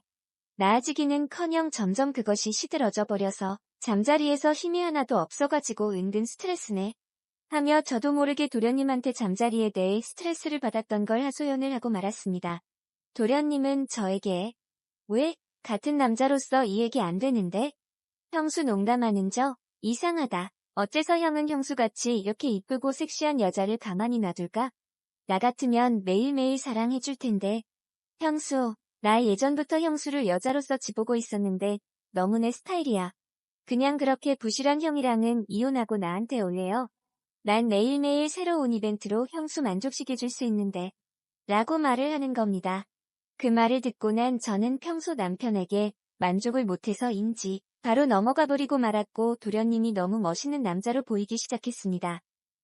나아지기는커녕 점점 그것이 시들어져 버려서 잠자리에서 힘이 하나도 없어가지고 은근 스트레스네. 하며 저도 모르게 도련님한테 잠자리에 대해 스트레스를 받았던 걸 하소연을 하고 말았습니다. 도련님은 저에게 왜? 같은 남자로서 이 얘기 안 되는데? 형수 농담하는 저? 이상하다. 어째서 형은 형수같이 이렇게 이쁘고 섹시한 여자를 가만히 놔둘까? 나 같으면 매일매일 사랑해줄 텐데. 형수, 나 예전부터 형수를 여자로서 지보고 있었는데 너무 내 스타일이야. 그냥 그렇게 부실한 형이랑은 이혼하고 나한테 올래요. 난 매일매일 새로운 이벤트로 형수 만족시켜줄 수 있는데. 라고 말을 하는 겁니다. 그 말을 듣고 난 저는 평소 남편에게 만족을 못해서인지 바로 넘어가 버리고 말았고 도련님이 너무 멋있는 남자로 보이기 시작했습니다.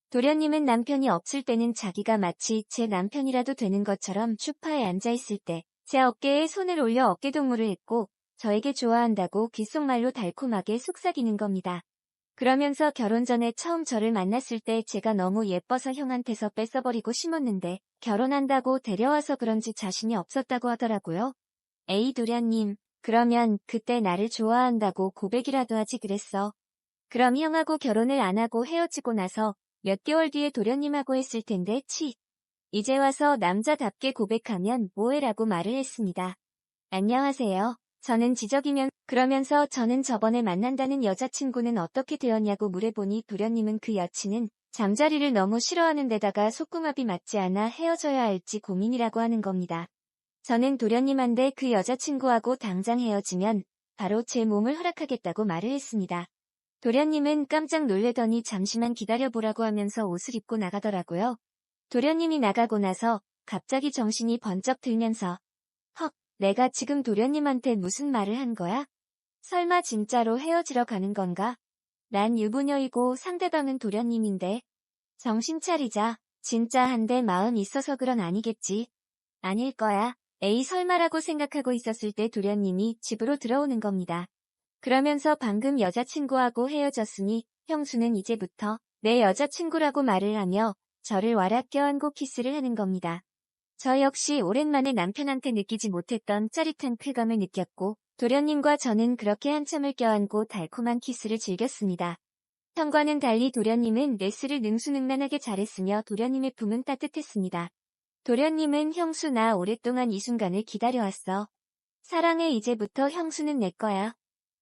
도련님은 남편이 없을 때는 자기가 마치 제 남편이라도 되는 것처럼 소파에 앉아있을 때 제 어깨에 손을 올려 어깨동무를 했고 저에게 좋아한다고 귓속말로 달콤하게 속삭이는 겁니다. 그러면서 결혼 전에 처음 저를 만났을 때 제가 너무 예뻐서 형한테서 뺏어버리고 심었는데 결혼한다고 데려와서 그런지 자신이 없었다고 하더라고요. 에이 도련님, 그러면 그때 나를 좋아한다고 고백이라도 하지 그랬어. 그럼 형하고 결혼을 안 하고 헤어지고 나서 몇 개월 뒤에 도련님하고 했을 텐데 이제 와서 남자답게 고백하면 뭐해라고 말을 했습니다. 안녕하세요. 저는 그러면서 저는 저번에 만난다는 여자친구는 어떻게 되었냐고 물어보니 도련님은 그 여친은 잠자리를 너무 싫어하는 데다가 속궁합이 맞지 않아 헤어져야 할지 고민이라고 하는 겁니다. 저는 도련님한테 그 여자친구하고 당장 헤어지면 바로 제 몸을 허락하겠다고 말을 했습니다. 도련님은 깜짝 놀래더니 잠시만 기다려보라고 하면서 옷을 입고 나가더라고요. 도련님이 나가고 나서 갑자기 정신이 번쩍 들면서 헉, 내가 지금 도련님한테 무슨 말을 한 거야? 설마 진짜로 헤어지러 가는 건가? 난 유부녀이고 상대방은 도련님인데. 정신 차리자. 진짜 한데 마음 있어서 그런 아니겠지. 아닐 거야. 에이 설마라고 생각하고 있었을 때 도련님이 집으로 들어오는 겁니다. 그러면서 방금 여자친구하고 헤어졌으니 형수는 이제부터 내 여자친구라고 말을 하며 저를 와락 껴안고 키스를 하는 겁니다. 저 역시 오랜만에 남편한테 느끼지 못했던 짜릿한 쾌감을 느꼈고 도련님과 저는 그렇게 한참을 껴안고 달콤한 키스를 즐겼습니다. 형과는 달리 도련님은 레스를 능수능란하게 잘했으며 도련님의 품은 따뜻했습니다. 도련님은 형수 나 오랫동안 이 순간을 기다려왔어. 사랑해 이제부터 형수는 내 거야.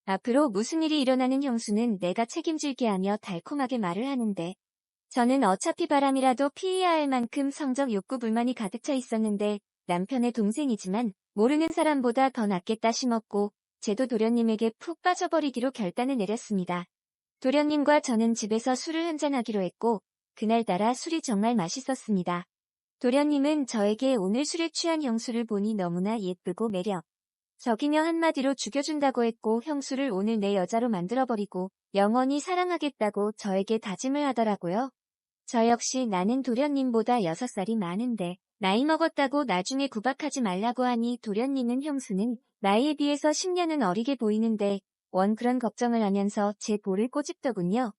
앞으로 무슨 일이 일어나는 형수는 내가 책임질게 하며 달콤하게 말을 하는데 저는 어차피 바람이라도 피해야 할 만큼 성적 욕구 불만이 가득 차 있었는데 남편의 동생이지만 모르는 사람보다 더 낫겠다 심었고 제도 도련님에게 푹 빠져버리기로 결단을 내렸습니다. 도련님과 저는 집에서 술을 한잔하기로 했고 그날따라 술이 정말 맛있었습니다. 도련님은 저에게 오늘 술에 취한 형수를 보니 너무나 예쁘고 매력적이며 한마디로 죽여준다고 했고 형수를 오늘 내 여자로 만들어버리고 영원히 사랑하겠다고 저에게 다짐을 하더라고요. 저 역시 나는 도련님보다 6살이 많은데 나이 먹었다고 나중에 구박하지 말라고 하니 도련님은 형수는 나이에 비해서 10년은 어리게 보이는데 원 그런 걱정을 하면서 제 볼을 꼬집더군요.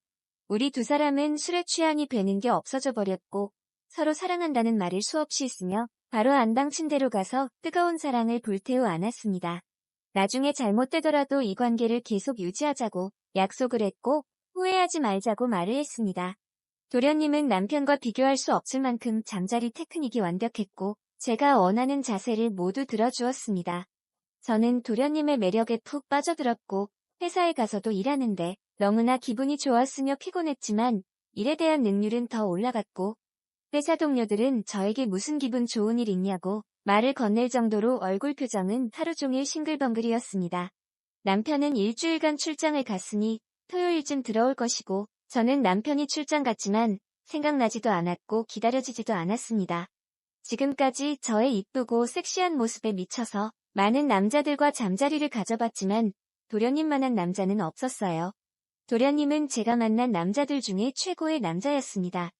우리 두 사람은 술에 취하니 되는 게 없어져 버렸고 서로 사랑한다는 말을 수없이 했으며 바로 안방 침대로 가서 뜨거운 사랑을 불태워 안았습니다. 나중에 잘못되더라도 이 관계를 계속 유지하자고 약속을 했고 후회하지 말자고 말을 했습니다. 도련님은 남편과 비교할 수 없을 만큼 잠자리 테크닉이 완벽했고 제가 원하는 자세를 모두 들어주었습니다. 저는 도련님의 매력에 푹 빠져들었고 회사에 가서도 일하는데 너무나 기분이 좋았으며 피곤했지만 일에 대한 능률은 더 올라갔고 회사 동료들은 저에게 무슨 기분 좋은 일 있냐고 말을 건넬 정도로 얼굴 표정은 하루 종일 싱글벙글이었습니다. 남편은 일주일간 출장을 갔으니 토요일쯤 들어올 것이고 저는 남편이 출장 갔지만 생각나지도 않았고 기다려지지도 않았습니다. 지금까지 저의 이쁘고 섹시한 모습에 미쳐서 많은 남자들과 잠자리를 가져봤지만 도련님만한 남자는 없었어요. 도련님은 제가 만난 남자들 중에 최고의 남자였습니다.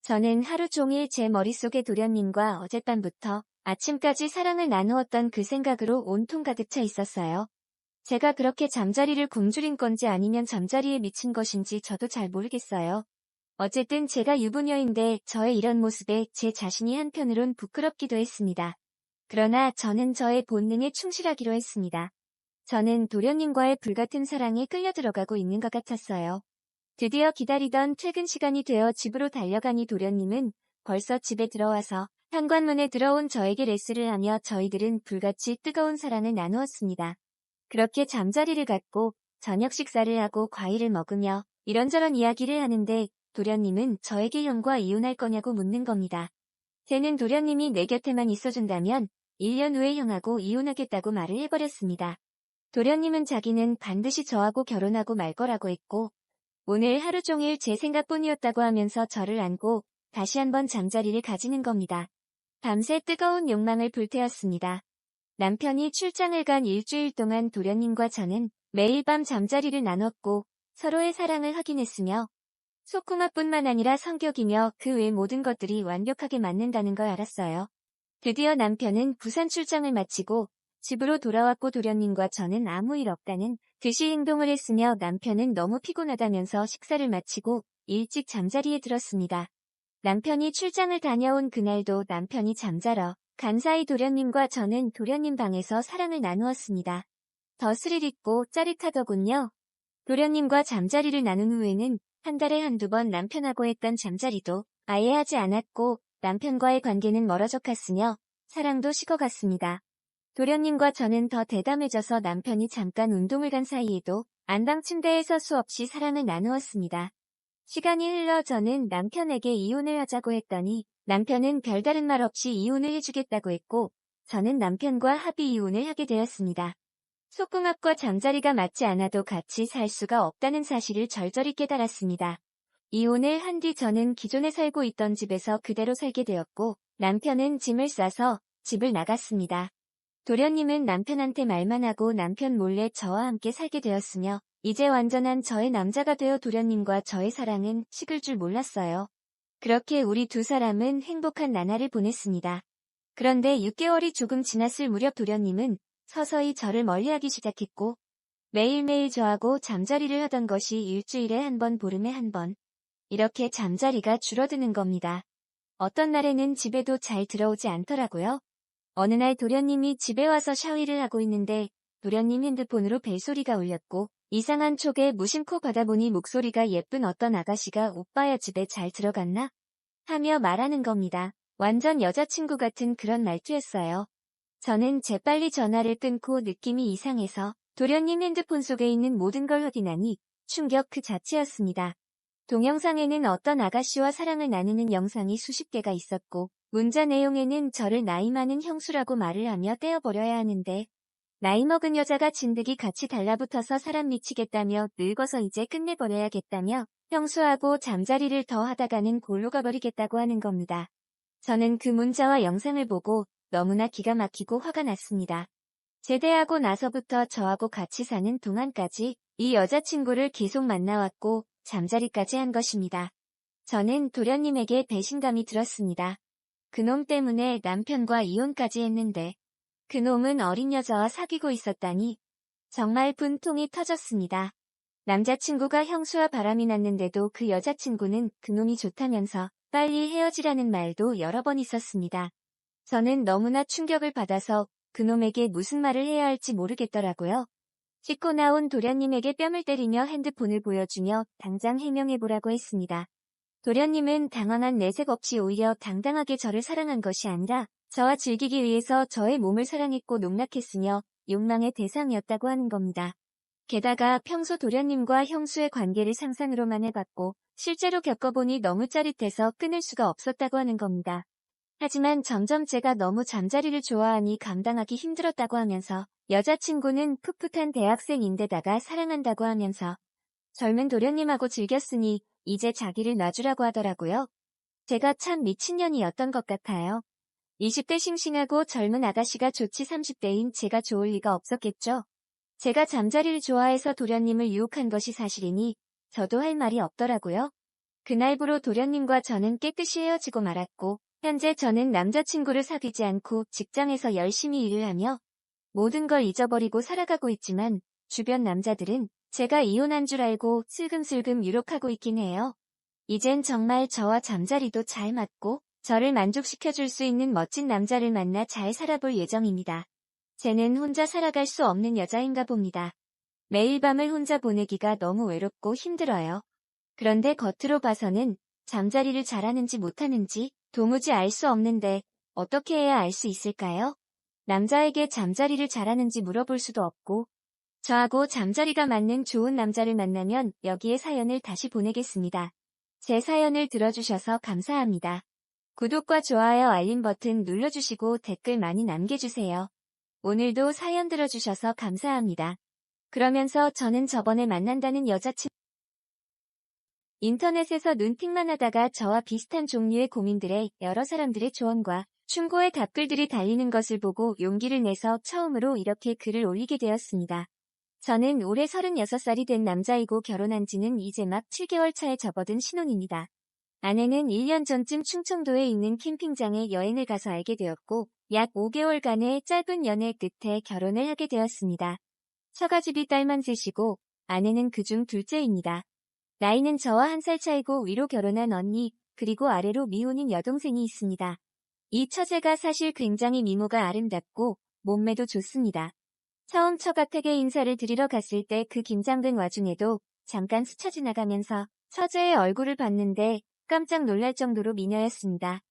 저는 하루 종일 제 머릿속에 도련님과 어젯밤부터 아침까지 사랑을 나누었던 그 생각으로 온통 가득 차 있었어요. 제가 그렇게 잠자리를 굶주린 건지 아니면 잠자리에 미친 것인지 저도 잘 모르겠어요. 어쨌든 제가 유부녀인데 저의 이런 모습에 제 자신이 한편으론 부끄럽기도 했습니다. 그러나 저는 저의 본능에 충실하기로 했습니다. 저는 도련님과의 불같은 사랑에 끌려 들어가고 있는 것 같았어요. 드디어 기다리던 퇴근 시간이 되어 집으로 달려가니 도련님은 벌써 집에 들어와서 현관문에 들어온 저에게 레스를 하며 저희들은 불같이 뜨거운 사랑을 나누었습니다. 그렇게 잠자리를 갖고 저녁 식사를 하고 과일을 먹으며 이런저런 이야기를 하는데 도련님은 저에게 형과 이혼할 거냐고 묻는 겁니다. 쟤는 도련님이 내 곁에만 있어준다면 1년 후에 형하고 이혼하겠다고 말을 해버렸습니다. 도련님은 자기는 반드시 저하고 결혼하고 말 거라고 했고 오늘 하루 종일 제 생각뿐이었다고 하면서 저를 안고 다시 한번 잠자리를 가지는 겁니다. 밤새 뜨거운 욕망을 불태웠습니다. 남편이 출장을 간 일주일 동안 도련님과 저는 매일 밤 잠자리를 나눴고 서로의 사랑을 확인했으며 속궁합뿐만 아니라 성격이며 그 외 모든 것들이 완벽하게 맞는다는 걸 알았어요. 드디어 남편은 부산 출장을 마치고 집으로 돌아왔고 도련님과 저는 아무 일 없다는 듯이 행동을 했으며 남편은 너무 피곤하다면서 식사를 마치고 일찍 잠자리에 들었습니다. 남편이 출장을 다녀온 그날도 남편이 잠자러 간 사이 도련님과 저는 도련님 방에서 사랑을 나누었습니다. 더 스릴 있고 짜릿하더군요. 도련님과 잠자리를 나눈 후에는 한 달에 한두 번 남편하고 했던 잠자리도 아예 하지 않았고 남편과의 관계는 멀어져 갔으며 사랑도 식어갔습니다. 도련님과 저는 더 대담해져서 남편이 잠깐 운동을 간 사이에도 안방 침대에서 수없이 사랑을 나누었습니다. 시간이 흘러 저는 남편에게 이혼을 하자고 했더니 남편은 별다른 말 없이 이혼을 해주겠다고 했고 저는 남편과 합의 이혼을 하게 되었습니다. 속궁합과 잠자리가 맞지 않아도 같이 살 수가 없다는 사실을 절절히 깨달았습니다. 이혼을 한 뒤 저는 기존에 살고 있던 집에서 그대로 살게 되었고 남편은 짐을 싸서 집을 나갔습니다. 도련님은 남편한테 말만 하고 남편 몰래 저와 함께 살게 되었으며 이제 완전한 저의 남자가 되어 도련님과 저의 사랑은 식을 줄 몰랐어요. 그렇게 우리 두 사람은 행복한 나날을 보냈습니다. 그런데 6개월이 조금 지났을 무렵 도련님은 서서히 저를 멀리하기 시작했고 매일매일 저하고 잠자리를 하던 것이 일주일에 한 번, 보름에 한 번. 이렇게 잠자리가 줄어드는 겁니다. 어떤 날에는 집에도 잘 들어오지 않더라고요. 어느 날 도련님이 집에 와서 샤워를 하고 있는데 도련님 핸드폰으로 벨소리가 울렸고 이상한 촉에 무심코 받아보니 목소리가 예쁜 어떤 아가씨가 오빠야 집에 잘 들어갔나? 하며 말하는 겁니다. 완전 여자친구 같은 그런 말투였어요. 저는 재빨리 전화를 끊고 느낌이 이상해서 도련님 핸드폰 속에 있는 모든 걸 확인하니 충격 그 자체였습니다. 동영상에는 어떤 아가씨와 사랑을 나누는 영상이 수십 개가 있었고 문자 내용에는 저를 나이 많은 형수라고 말을 하며 떼어버려야 하는데 나이 먹은 여자가 진드기 같이 달라붙어서 사람 미치겠다며 늙어서 이제 끝내버려야겠다며 형수하고 잠자리를 더 하다가는 골로 가버리겠다고 하는 겁니다. 저는 그 문자와 영상을 보고 너무나 기가 막히고 화가 났습니다. 제대하고 나서부터 저하고 같이 사는 동안까지 이 여자친구를 계속 만나왔고 잠자리까지 한 것입니다. 저는 도련님에게 배신감이 들었습니다. 그놈 때문에 남편과 이혼까지 했는데 그놈은 어린 여자와 사귀고 있었다니 정말 분통이 터졌습니다. 남자친구가 형수와 바람이 났는데도 그 여자친구는 그놈이 좋다면서 빨리 헤어지라는 말도 여러 번 있었습니다. 저는 너무나 충격을 받아서 그놈에게 무슨 말을 해야 할지 모르겠더라고요. 씻고 나온 도련님에게 뺨을 때리며 핸드폰을 보여주며 당장 해명해보라고 했습니다. 도련님은 당황한 내색 없이 오히려 당당하게 저를 사랑한 것이 아니라 저와 즐기기 위해서 저의 몸을 사랑했고 농락했으며 욕망의 대상이었다고 하는 겁니다. 게다가 평소 도련님과 형수의 관계를 상상으로만 해봤고 실제로 겪어보니 너무 짜릿해서 끊을 수가 없었다고 하는 겁니다. 하지만 점점 제가 너무 잠자리를 좋아하니 감당하기 힘들었다고 하면서 여자친구는 풋풋한 대학생인데다가 사랑한다고 하면서 젊은 도련님하고 즐겼으니 이제 자기를 놔주라고 하더라고요. 제가 참 미친년이었던 것 같아요. 20대 싱싱하고 젊은 아가씨가 좋지 30대인 제가 좋을 리가 없었겠죠. 제가 잠자리를 좋아해서 도련님을 유혹한 것이 사실이니 저도 할 말이 없더라고요. 그날부로 도련님과 저는 깨끗이 헤어지고 말았고 현재 저는 남자친구를 사귀지 않고 직장에서 열심히 일을 하며 모든 걸 잊어버리고 살아가고 있지만 주변 남자들은 제가 이혼한 줄 알고 슬금슬금 유혹하고 있긴 해요. 이젠 정말 저와 잠자리도 잘 맞고 저를 만족시켜줄 수 있는 멋진 남자를 만나 잘 살아볼 예정입니다. 쟤는 혼자 살아갈 수 없는 여자인가 봅니다. 매일 밤을 혼자 보내기가 너무 외롭고 힘들어요. 그런데 겉으로 봐서는 잠자리를 잘하는지 못하는지 도무지 알 수 없는데 어떻게 해야 알 수 있을까요? 남자에게 잠자리를 잘하는지 물어볼 수도 없고 저하고 잠자리가 맞는 좋은 남자를 만나면 여기에 사연을 다시 보내겠습니다. 제 사연을 들어주셔서 감사합니다. 구독과 좋아요 알림 버튼 눌러주시고 댓글 많이 남겨주세요. 오늘도 사연 들어주셔서 감사합니다. 그러면서 저는 저번에 만난다는 여자친구 인터넷에서 눈팅만 하다가 저와 비슷한 종류의 고민들에 여러 사람들의 조언과 충고의 답글들이 달리는 것을 보고 용기를 내서 처음으로 이렇게 글을 올리게 되었습니다. 저는 올해 36살이 된 남자이고 결혼한 지는 이제 막 7개월 차에 접어든 신혼입니다. 아내는 1년 전쯤 충청도에 있는 캠핑장에 여행을 가서 알게 되었고 약 5개월간의 짧은 연애 끝에 결혼을 하게 되었습니다. 처가집이 딸만 셋이고 아내는 그중 둘째입니다. 나이는 저와 1살 차이고 위로 결혼한 언니 그리고 아래로 미혼인 여동생이 있습니다. 이 처제가 사실 굉장히 미모가 아름답고 몸매도 좋습니다. 처음 처가댁에 인사를 드리러 갔을 때 그 긴장된 와중에도 잠깐 스쳐 지나가면서 처제의 얼굴을 봤는데 깜짝 놀랄 정도로 미녀였습니다.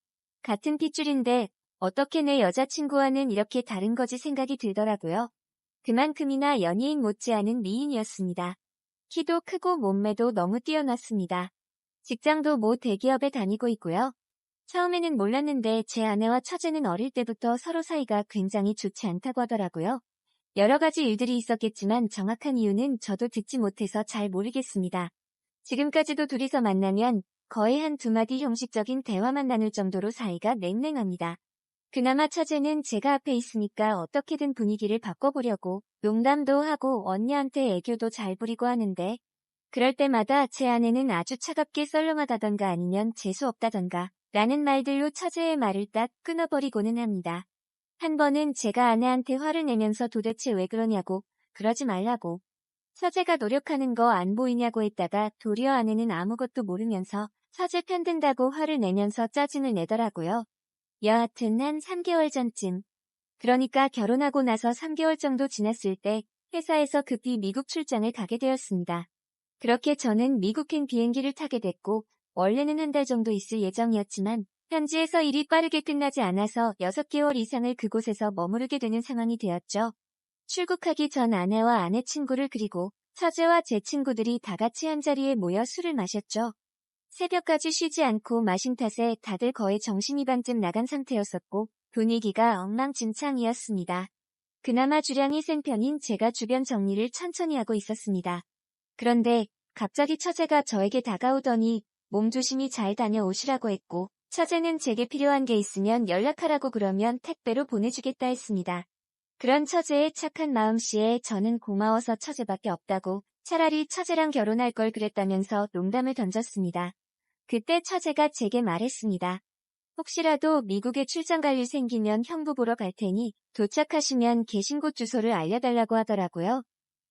같은 핏줄인데 어떻게 내 여자친구와는 이렇게 다른 거지 생각이 들더라고요. 그만큼이나 연예인 못지않은 미인이었습니다. 키도 크고 몸매도 너무 뛰어났습니다. 직장도 모 대기업에 다니고 있고요. 처음에는 몰랐는데 제 아내와 처제는 어릴 때부터 서로 사이가 굉장히 좋지 않다고 하더라고요. 여러 가지 일들이 있었겠지만 정확한 이유는 저도 듣지 못해서 잘 모르겠습니다. 지금까지도 둘이서 만나면 거의 한 두 마디 형식적인 대화만 나눌 정도로 사이가 냉랭합니다. 그나마 처제는 제가 앞에 있으니까 어떻게든 분위기를 바꿔보려고 농담도 하고 언니한테 애교도 잘 부리고 하는데 그럴 때마다 제 아내는 아주 차갑게 썰렁하다던가 아니면 재수없다던가 라는 말들로 처제의 말을 딱 끊어버리고는 합니다. 한 번은 제가 아내한테 화를 내면서 도대체 왜 그러냐고 그러지 말라고 처제가 노력하는 거 안 보이냐고 했다가 도리어 아내는 아무것도 모르면서 처제 편든다고 화를 내면서 짜증을 내더라고요. 여하튼 한 3개월 전쯤 그러니까 결혼하고 나서 3개월 정도 지났을 때 회사에서 급히 미국 출장을 가게 되었습니다. 그렇게 저는 미국행 비행기를 타게 됐고 원래는 한 달 정도 있을 예정이었지만 현지에서 일이 빠르게 끝나지 않아서 6개월 이상을 그곳에서 머무르게 되는 상황이 되었죠. 출국하기 전 아내와 아내 친구를 그리고 처제와 제 친구들이 다 같이 한자리에 모여 술을 마셨죠. 새벽까지 쉬지 않고 마신 탓에 다들 거의 정신이반쯤 나간 상태였었고 분위기가 엉망진창이었습니다. 그나마 주량이 센 편인 제가 주변 정리를 천천히 하고 있었습니다. 그런데 갑자기 처제가 저에게 다가오더니 몸 조심히 잘 다녀오시라고 했고 처제는 제게 필요한 게 있으면 연락하라고 그러면 택배로 보내주겠다 했습니다. 그런 처제의 착한 마음씨에 저는 고마워서 처제밖에 없다고 차라리 처제랑 결혼할 걸 그랬다면서 농담을 던졌습니다. 그때 처제가 제게 말했습니다. 혹시라도 미국에 출장 갈 일 생기면 형부 보러 갈 테니 도착하시면 계신 곳 주소를 알려달라고 하더라고요.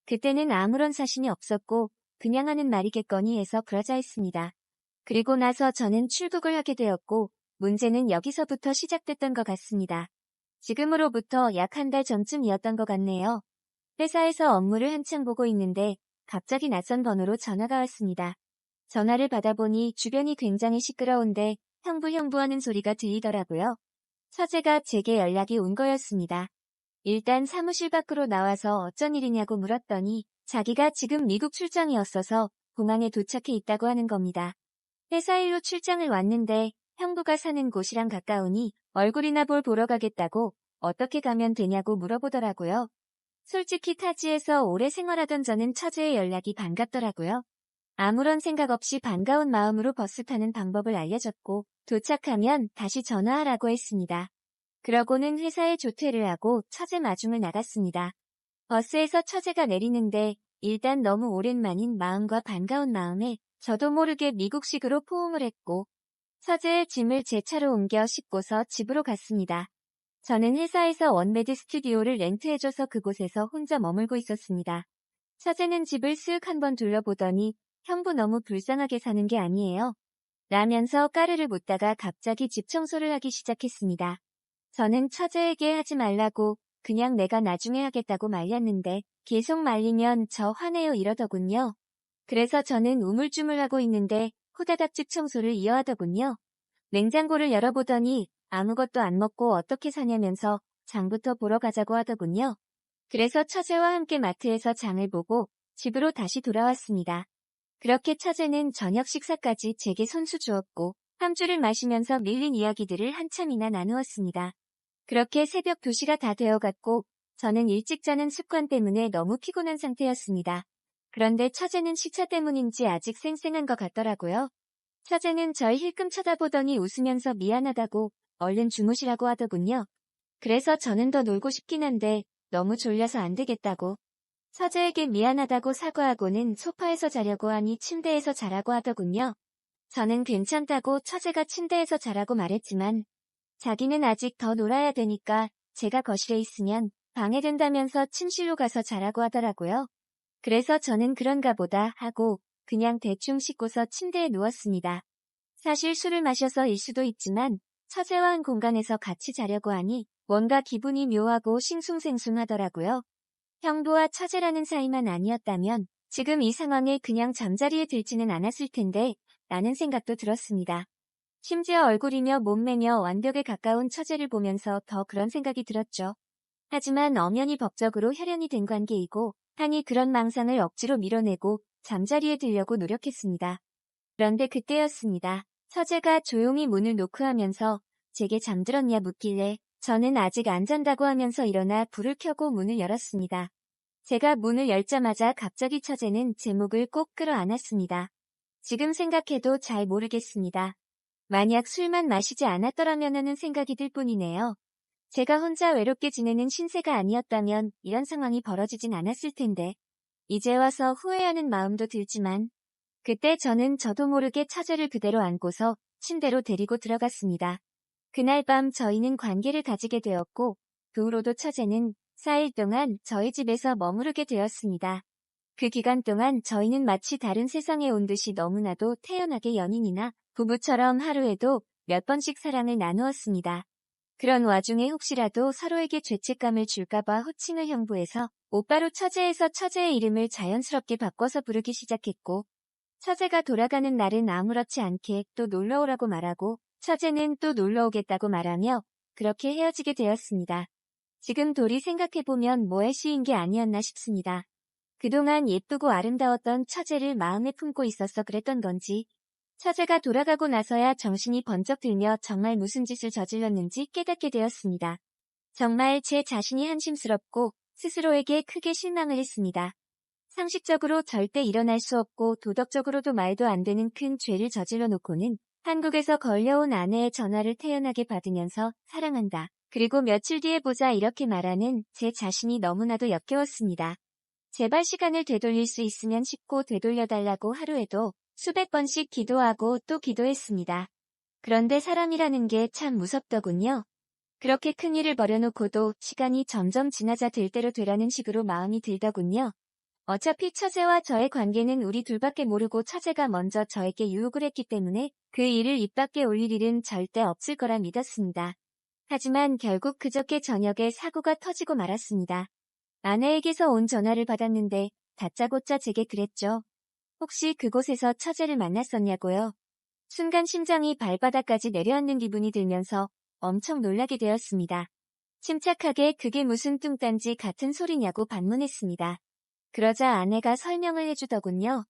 그때는 아무런 사심이 없었고 그냥 하는 말이겠거니 해서 그러자 했습니다. 그리고 나서 저는 출국을 하게 되었고 문제는 여기서부터 시작됐던 것 같습니다. 지금으로부터 약 한 달 전쯤이었던 것 같네요. 회사에서 업무를 한창 보고 있는데 갑자기 낯선 번호로 전화가 왔습니다. 전화를 받아보니 주변이 굉장히 시끄러운데 형부 하는 소리가 들리더라고요. 처제가 제게 연락이 온 거였습니다. 일단 사무실 밖으로 나와서 어쩐 일이냐고 물었더니 자기가 지금 미국 출장이었어서 공항에 도착해 있다고 하는 겁니다. 회사 일로 출장을 왔는데 형부가 사는 곳이랑 가까우니 얼굴이나 보러 가겠다고 어떻게 가면 되냐고 물어보더라고요. 솔직히 타지에서 오래 생활하던 저는 처제의 연락이 반갑더라고요. 아무런 생각 없이 반가운 마음으로 버스 타는 방법을 알려줬고 도착하면 다시 전화하라고 했습니다. 그러고는 회사에 조퇴를 하고 처제 마중을 나갔습니다. 버스에서 처제가 내리는데 일단 너무 오랜만인 마음과 반가운 마음에 저도 모르게 미국식으로 포옹을 했고 처제의 짐을 제 차로 옮겨 싣고서 집으로 갔습니다. 저는 회사에서 원베드 스튜디오를 렌트해줘서 그곳에서 혼자 머물고 있었습니다. 처제는 집을 쓱 한번 둘러보더니 형부 너무 불쌍하게 사는 게 아니에요. 라면서 까르르 묻다가 갑자기 집 청소를 하기 시작했습니다. 저는 처제에게 하지 말라고 그냥 내가 나중에 하겠다고 말렸는데 계속 말리면 저 화내요 이러더군요. 그래서 저는 우물쭈물하고 있는데 후다닥 집 청소를 이어하더군요. 냉장고를 열어보더니 아무것도 안 먹고 어떻게 사냐면서 장부터 보러 가자고 하더군요. 그래서 처제와 함께 마트에서 장을 보고 집으로 다시 돌아왔습니다. 그렇게 처제는 저녁 식사까지 제게 손수 주었고 함주를 마시면서 밀린 이야기들을 한참이나 나누었습니다. 그렇게 새벽 2시가 다 되어갔고 저는 일찍 자는 습관 때문에 너무 피곤한 상태였습니다. 그런데 처제는 시차 때문인지 아직 쌩쌩한 것 같더라고요. 처제는 절 힐끔 쳐다보더니 웃으면서 미안하다고 얼른 주무시라고 하더군요. 그래서 저는 더 놀고 싶긴 한데 너무 졸려서 안 되겠다고. 처제에게 미안하다고 사과하고는 소파에서 자려고 하니 침대에서 자라고 하더군요. 저는 괜찮다고 처제가 침대에서 자라고 말했지만 자기는 아직 더 놀아야 되니까 제가 거실에 있으면 방해된다면서 침실로 가서 자라고 하더라고요. 그래서 저는 그런가 보다 하고 그냥 대충 씻고서 침대에 누웠습니다. 사실 술을 마셔서일 수도 있지만 처제와 한 공간에서 같이 자려고 하니 뭔가 기분이 묘하고 싱숭생숭하더라고요. 형부와 처제라는 사이만 아니었다면 지금 이 상황에 그냥 잠자리에 들지는 않았을 텐데 라는 생각도 들었습니다. 심지어 얼굴이며 몸매며 완벽에 가까운 처제를 보면서 더 그런 생각이 들었죠. 하지만 엄연히 법적으로 혈연이 된 관계이고 하니 그런 망상을 억지로 밀어내고 잠자리에 들려고 노력했습니다. 그런데 그때였습니다. 처제가 조용히 문을 노크하면서 제게 잠들었냐 묻길래 저는 아직 안 잔다고 하면서 일어나 불을 켜고 문을 열었습니다. 제가 문을 열자마자 갑자기 처제는 제 목을 꼭 끌어안았습니다. 지금 생각해도 잘 모르겠습니다. 만약 술만 마시지 않았더라면 하는 생각이 들 뿐이네요. 제가 혼자 외롭게 지내는 신세가 아니었다면 이런 상황이 벌어지진 않았을 텐데 이제 와서 후회하는 마음도 들지만 그때 저는 저도 모르게 처제를 그대로 안고서 침대로 데리고 들어갔습니다. 그날 밤 저희는 관계를 가지게 되었고 그 후로도 처제는 4일 동안 저희 집에서 머무르게 되었습니다. 그 기간 동안 저희는 마치 다른 세상에 온 듯이 너무나도 태연하게 연인이나 부부처럼 하루에도 몇 번씩 사랑을 나누었습니다. 그런 와중에 혹시라도 서로에게 죄책감을 줄까봐 호칭을 형부해서 오빠로 처제에서 처제의 이름을 자연스럽게 바꿔서 부르기 시작했고 처제가 돌아가는 날은 아무렇지 않게 또 놀러오라고 말하고 처제는 또 놀러 오겠다고 말하며 그렇게 헤어지게 되었습니다. 지금 돌이 생각해보면 뭐에 씌인 게 아니었나 싶습니다. 그동안 예쁘고 아름다웠던 처제를 마음에 품고 있어서 그랬던 건지, 처제가 돌아가고 나서야 정신이 번쩍 들며 정말 무슨 짓을 저질렀는지 깨닫게 되었습니다. 정말 제 자신이 한심스럽고 스스로에게 크게 실망을 했습니다. 상식적으로 절대 일어날 수 없고 도덕적으로도 말도 안 되는 큰 죄를 저질러 놓고는 한국에서 걸려온 아내의 전화를 태연하게 받으면서 사랑한다. 그리고 며칠 뒤에 보자 이렇게 말하는 제 자신이 너무나도 역겨웠습니다. 제발 시간을 되돌릴 수 있으면 쉽고 되돌려달라고 하루에도 수백 번씩 기도하고 또 기도했습니다. 그런데 사람이라는 게 참 무섭더군요. 그렇게 큰일을 벌여놓고도 시간이 점점 지나자 될 대로 되라는 식으로 마음이 들더군요. 어차피 처제와 저의 관계는 우리 둘밖에 모르고 처제가 먼저 저에게 유혹을 했기 때문에 그 일을 입 밖에 올릴 일은 절대 없을 거라 믿었습니다. 하지만 결국 그저께 저녁에 사고가 터지고 말았습니다. 아내에게서 온 전화를 받았는데 다짜고짜 제게 그랬죠. 혹시 그곳에서 처제를 만났었냐고요. 순간 심장이 발바닥까지 내려앉는 기분이 들면서 엄청 놀라게 되었습니다. 침착하게 그게 무슨 뚱딴지 같은 소리냐고 반문했습니다. 그러자 아내가 설명을 해주더군요.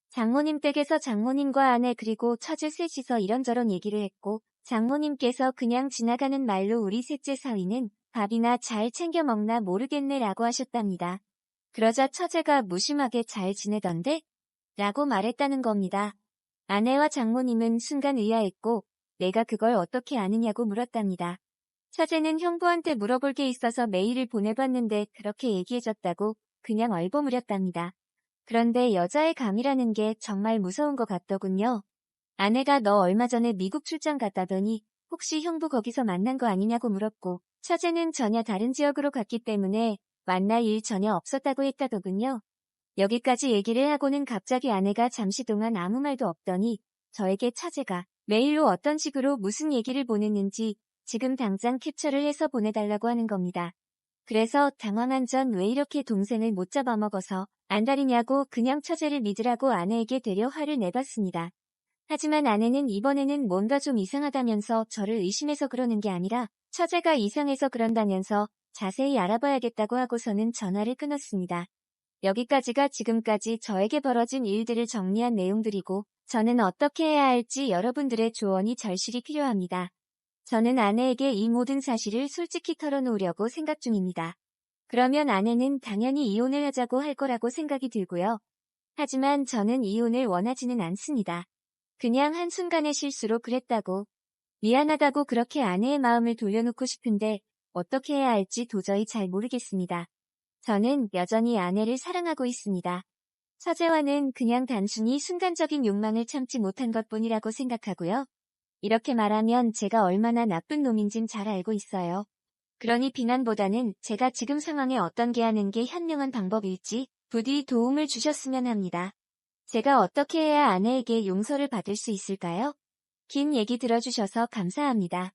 장모님 댁에서 장모님과 아내 그리고 처제 셋이서 이런저런 얘기를 했고 장모님께서 그냥 지나가는 말로 우리 셋째 사위는 밥이나 잘 챙겨 먹나 모르겠네 라고 하셨답니다. 그러자 처제가 무심하게 잘 지내던데? 라고 말했다는 겁니다. 아내와 장모님은 순간 의아했고 내가 그걸 어떻게 아느냐고 물었답니다. 처제는 형부한테 물어볼 게 있어서 메일을 보내봤는데 그렇게 얘기해줬다고 그냥 얼버무렸답니다. 그런데 여자의 감이라는 게 정말 무서운 것 같더군요. 아내가 너 얼마 전에 미국 출장 갔다더니 혹시 형부 거기서 만난 거 아니냐고 물었고 처제는 전혀 다른 지역으로 갔기 때문에 만날 일 전혀 없었다고 했다더군요. 여기까지 얘기를 하고는 갑자기 아내가 잠시 동안 아무 말도 없더니 저에게 처제가 메일로 어떤 식으로 무슨 얘기를 보냈는지 지금 당장 캡처를 해서 보내달라고 하는 겁니다. 그래서 당황한 전 왜 이렇게 동생을 못 잡아먹어서 안달이냐고 그냥 처제를 믿으라고 아내에게 되려 화를 내봤습니다. 하지만 아내는 이번에는 뭔가 좀 이상하다면서 저를 의심해서 그러는 게 아니라 처제가 이상해서 그런다면서 자세히 알아봐야겠다고 하고서는 전화를 끊었습니다. 여기까지가 지금까지 저에게 벌어진 일들을 정리한 내용들이고 저는 어떻게 해야 할지 여러분들의 조언이 절실히 필요합니다. 저는 아내에게 이 모든 사실을 솔직히 털어놓으려고 생각 중입니다. 그러면 아내는 당연히 이혼을 하자고 할 거라고 생각이 들고요. 하지만 저는 이혼을 원하지는 않습니다. 그냥 한순간의 실수로 그랬다고, 미안하다고 그렇게 아내의 마음을 돌려놓고 싶은데 어떻게 해야 할지 도저히 잘 모르겠습니다. 저는 여전히 아내를 사랑하고 있습니다. 처제와는 그냥 단순히 순간적인 욕망을 참지 못한 것뿐이라고 생각하고요. 이렇게 말하면 제가 얼마나 나쁜 놈인진 잘 알고 있어요. 그러니 비난보다는 제가 지금 상황에 어떤 게 하는 게 현명한 방법일지 부디 도움을 주셨으면 합니다. 제가 어떻게 해야 아내에게 용서를 받을 수 있을까요? 긴 얘기 들어주셔서 감사합니다.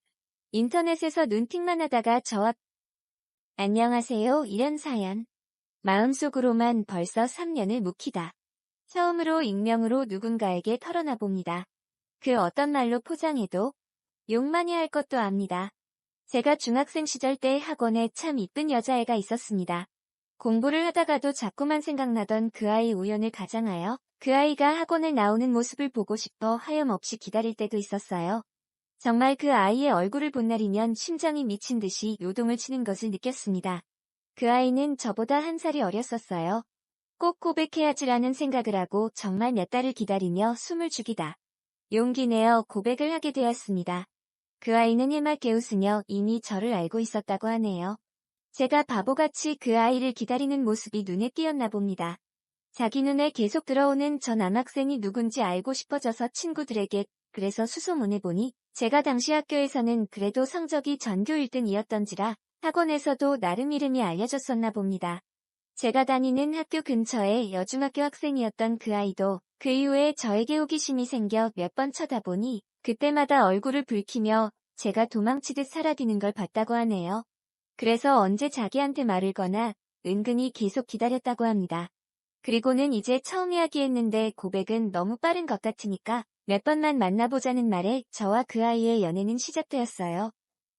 인터넷에서 눈팅만 하다가 저와 안녕하세요 이런 사연. 마음속으로만 벌써 3년을 묵히다. 처음으로 익명으로 누군가에게 털어놔봅니다. 그 어떤 말로 포장해도 욕 많이 할 것도 압니다. 제가 중학생 시절 때 학원에 참 이쁜 여자애가 있었습니다. 공부를 하다가도 자꾸만 생각나던 그 아이 우연을 가장하여 그 아이가 학원을 나오는 모습을 보고 싶어 하염없이 기다릴 때도 있었어요. 정말 그 아이의 얼굴을 본 날이면 심장이 미친 듯이 요동을 치는 것을 느꼈습니다. 그 아이는 저보다 한 살이 어렸었어요. 꼭 고백해야지라는 생각을 하고 정말 몇 달을 기다리며 숨을 죽이다 용기 내어 고백을 하게 되었습니다. 그 아이는 해맑게 웃으며 이미 저를 알고 있었다고 하네요. 제가 바보같이 그 아이를 기다리는 모습이 눈에 띄었나 봅니다. 자기 눈에 계속 들어오는 저 남학생이 누군지 알고 싶어져서 친구들에게 그래서 수소문해보니 제가 당시 학교에서는 그래도 성적이 전교 1등이었던지라 학원에서도 나름 이름이 알려졌었나 봅니다. 제가 다니는 학교 근처에 여중학교 학생이었던 그 아이도 그 이후에 저에게 호기심이 생겨 몇 번 쳐다보니 그때마다 얼굴을 붉히며 제가 도망치듯 사라지는 걸 봤다고 하네요. 그래서 언제 자기한테 말을 거나 은근히 계속 기다렸다고 합니다. 그리고는 이제 처음 이야기했는데 고백은 너무 빠른 것 같으니까 몇 번만 만나보자는 말에 저와 그 아이의 연애는 시작되었어요.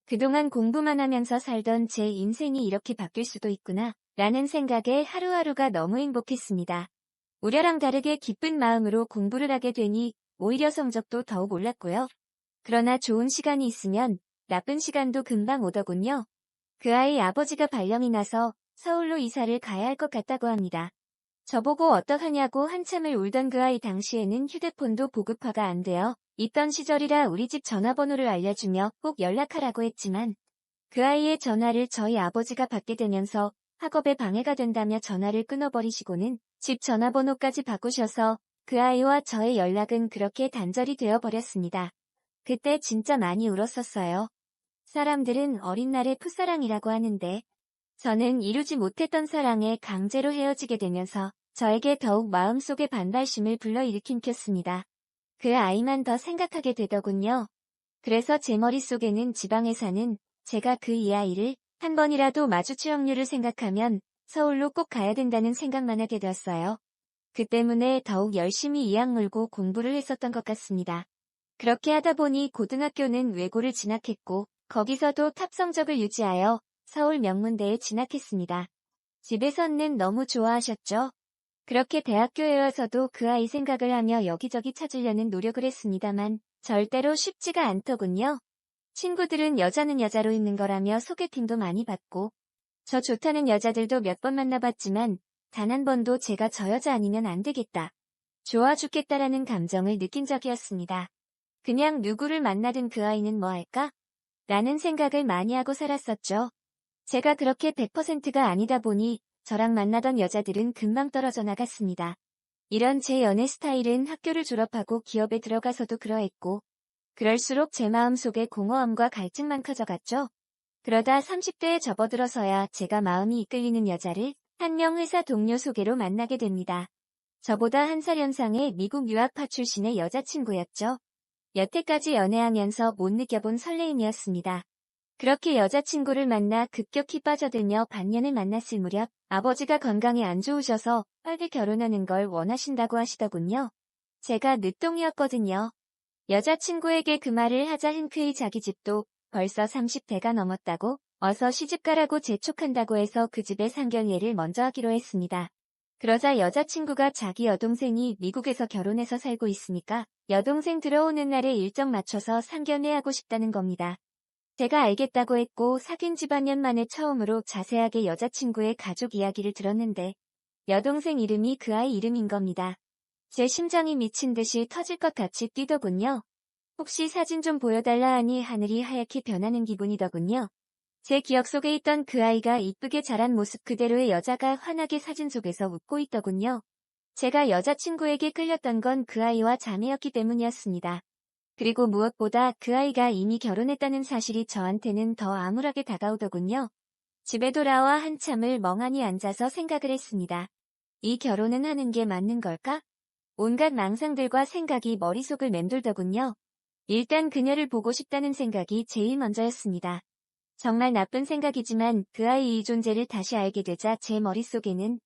그동안 공부만 하면서 살던 제 인생이 이렇게 바뀔 수도 있구나 라는 생각에 하루하루가 너무 행복했습니다. 우려랑 다르게 기쁜 마음으로 공부를 하게 되니 오히려 성적도 더욱 올랐고요. 그러나 좋은 시간이 있으면 나쁜 시간도 금방 오더군요. 그 아이 아버지가 발령이 나서 서울로 이사를 가야 할 것 같다고 합니다. 저보고 어떡하냐고 한참을 울던 그 아이 당시에는 휴대폰도 보급화가 안 되어 있던 시절이라 우리 집 전화번호를 알려주며 꼭 연락하라고 했지만 그 아이의 전화를 저희 아버지가 받게 되면서 학업에 방해가 된다며 전화를 끊어버리시고는 집 전화번호까지 바꾸셔서 그 아이와 저의 연락은 그렇게 단절이 되어버렸습니다. 그때 진짜 많이 울었었어요. 사람들은 어린 날의 풋사랑이라고 하는데 저는 이루지 못했던 사랑에 강제로 헤어지게 되면서 저에게 더욱 마음속에 반발심을 불러일으킨 켰습니다. 그 아이만 더 생각하게 되더군요. 그래서 제 머릿속에는 지방에 사는 제가 그 이 아이를 한 번이라도 마주칠 확률을 생각하면 서울로 꼭 가야 된다는 생각만 하게 되었어요. 그 때문에 더욱 열심히 이악 물고 공부를 했었던 것 같습니다. 그렇게 하다 보니 고등학교는 외고를 진학했고 거기서도 탑 성적을 유지하여 서울 명문대에 진학했습니다. 집에서는 너무 좋아하셨죠? 그렇게 대학교에 와서도 그 아이 생각을 하며 여기저기 찾으려는 노력을 했습니다만 절대로 쉽지가 않더군요. 친구들은 여자는 여자로 있는 거라며 소개팅도 많이 받고 저 좋다는 여자들도 몇 번 만나봤지만 단 한 번도 제가 저 여자 아니면 안 되겠다, 좋아 죽겠다라는 감정을 느낀 적이었습니다. 그냥 누구를 만나든 그 아이는 뭐 할까? 라는 생각을 많이 하고 살았었죠. 제가 그렇게 100%가 아니다 보니 저랑 만나던 여자들은 금방 떨어져 나갔습니다. 이런 제 연애 스타일은 학교를 졸업하고 기업에 들어가서도 그러했고 그럴수록 제 마음속에 공허함과 갈증만 커져갔죠. 그러다 30대에 접어들어서야 제가 마음이 이끌리는 여자를 한 명 회사 동료 소개로 만나게 됩니다. 저보다 한 살 연상의 미국 유학파 출신의 여자친구였죠. 여태까지 연애하면서 못 느껴본 설레임이었습니다. 그렇게 여자친구를 만나 급격히 빠져들며 반년을 만났을 무렵 아버지가 건강이 안 좋으셔서 빨리 결혼하는 걸 원하신다고 하시더군요. 제가 늦둥이였거든요. 여자친구에게 그 말을 하자 흔쾌히 자기 집도 벌써 30대가 넘었다고 어서 시집가라고 재촉한다고 해서 그 집에 상견례를 먼저 하기로 했습니다. 그러자 여자친구가 자기 여동생이 미국에서 결혼해서 살고 있으니까 여동생 들어오는 날에 일정 맞춰서 상견례하고 싶다는 겁니다. 제가 알겠다고 했고 사귄 지 반년 만에 처음으로 자세하게 여자친구의 가족 이야기를 들었는데 여동생 이름이 그 아이 이름인 겁니다. 제 심장이 미친 듯이 터질 것 같이 뛰더군요. 혹시 사진 좀 보여달라 하니 하늘이 하얗게 변하는 기분이더군요. 제 기억 속에 있던 그 아이가 이쁘게 자란 모습 그대로의 여자가 환하게 사진 속에서 웃고 있더군요. 제가 여자친구에게 끌렸던 건 그 아이와 자매였기 때문이었습니다. 그리고 무엇보다 그 아이가 이미 결혼했다는 사실이 저한테는 더 암울하게 다가오더군요. 집에 돌아와 한참을 멍하니 앉아서 생각을 했습니다. 이 결혼은 하는 게 맞는 걸까? 온갖 망상들과 생각이 머릿속을 맴돌더군요. 일단 그녀를 보고 싶다는 생각이 제일 먼저였습니다. 정말 나쁜 생각이지만 그 아이 이 존재를 다시 알게 되자 제 머릿속에는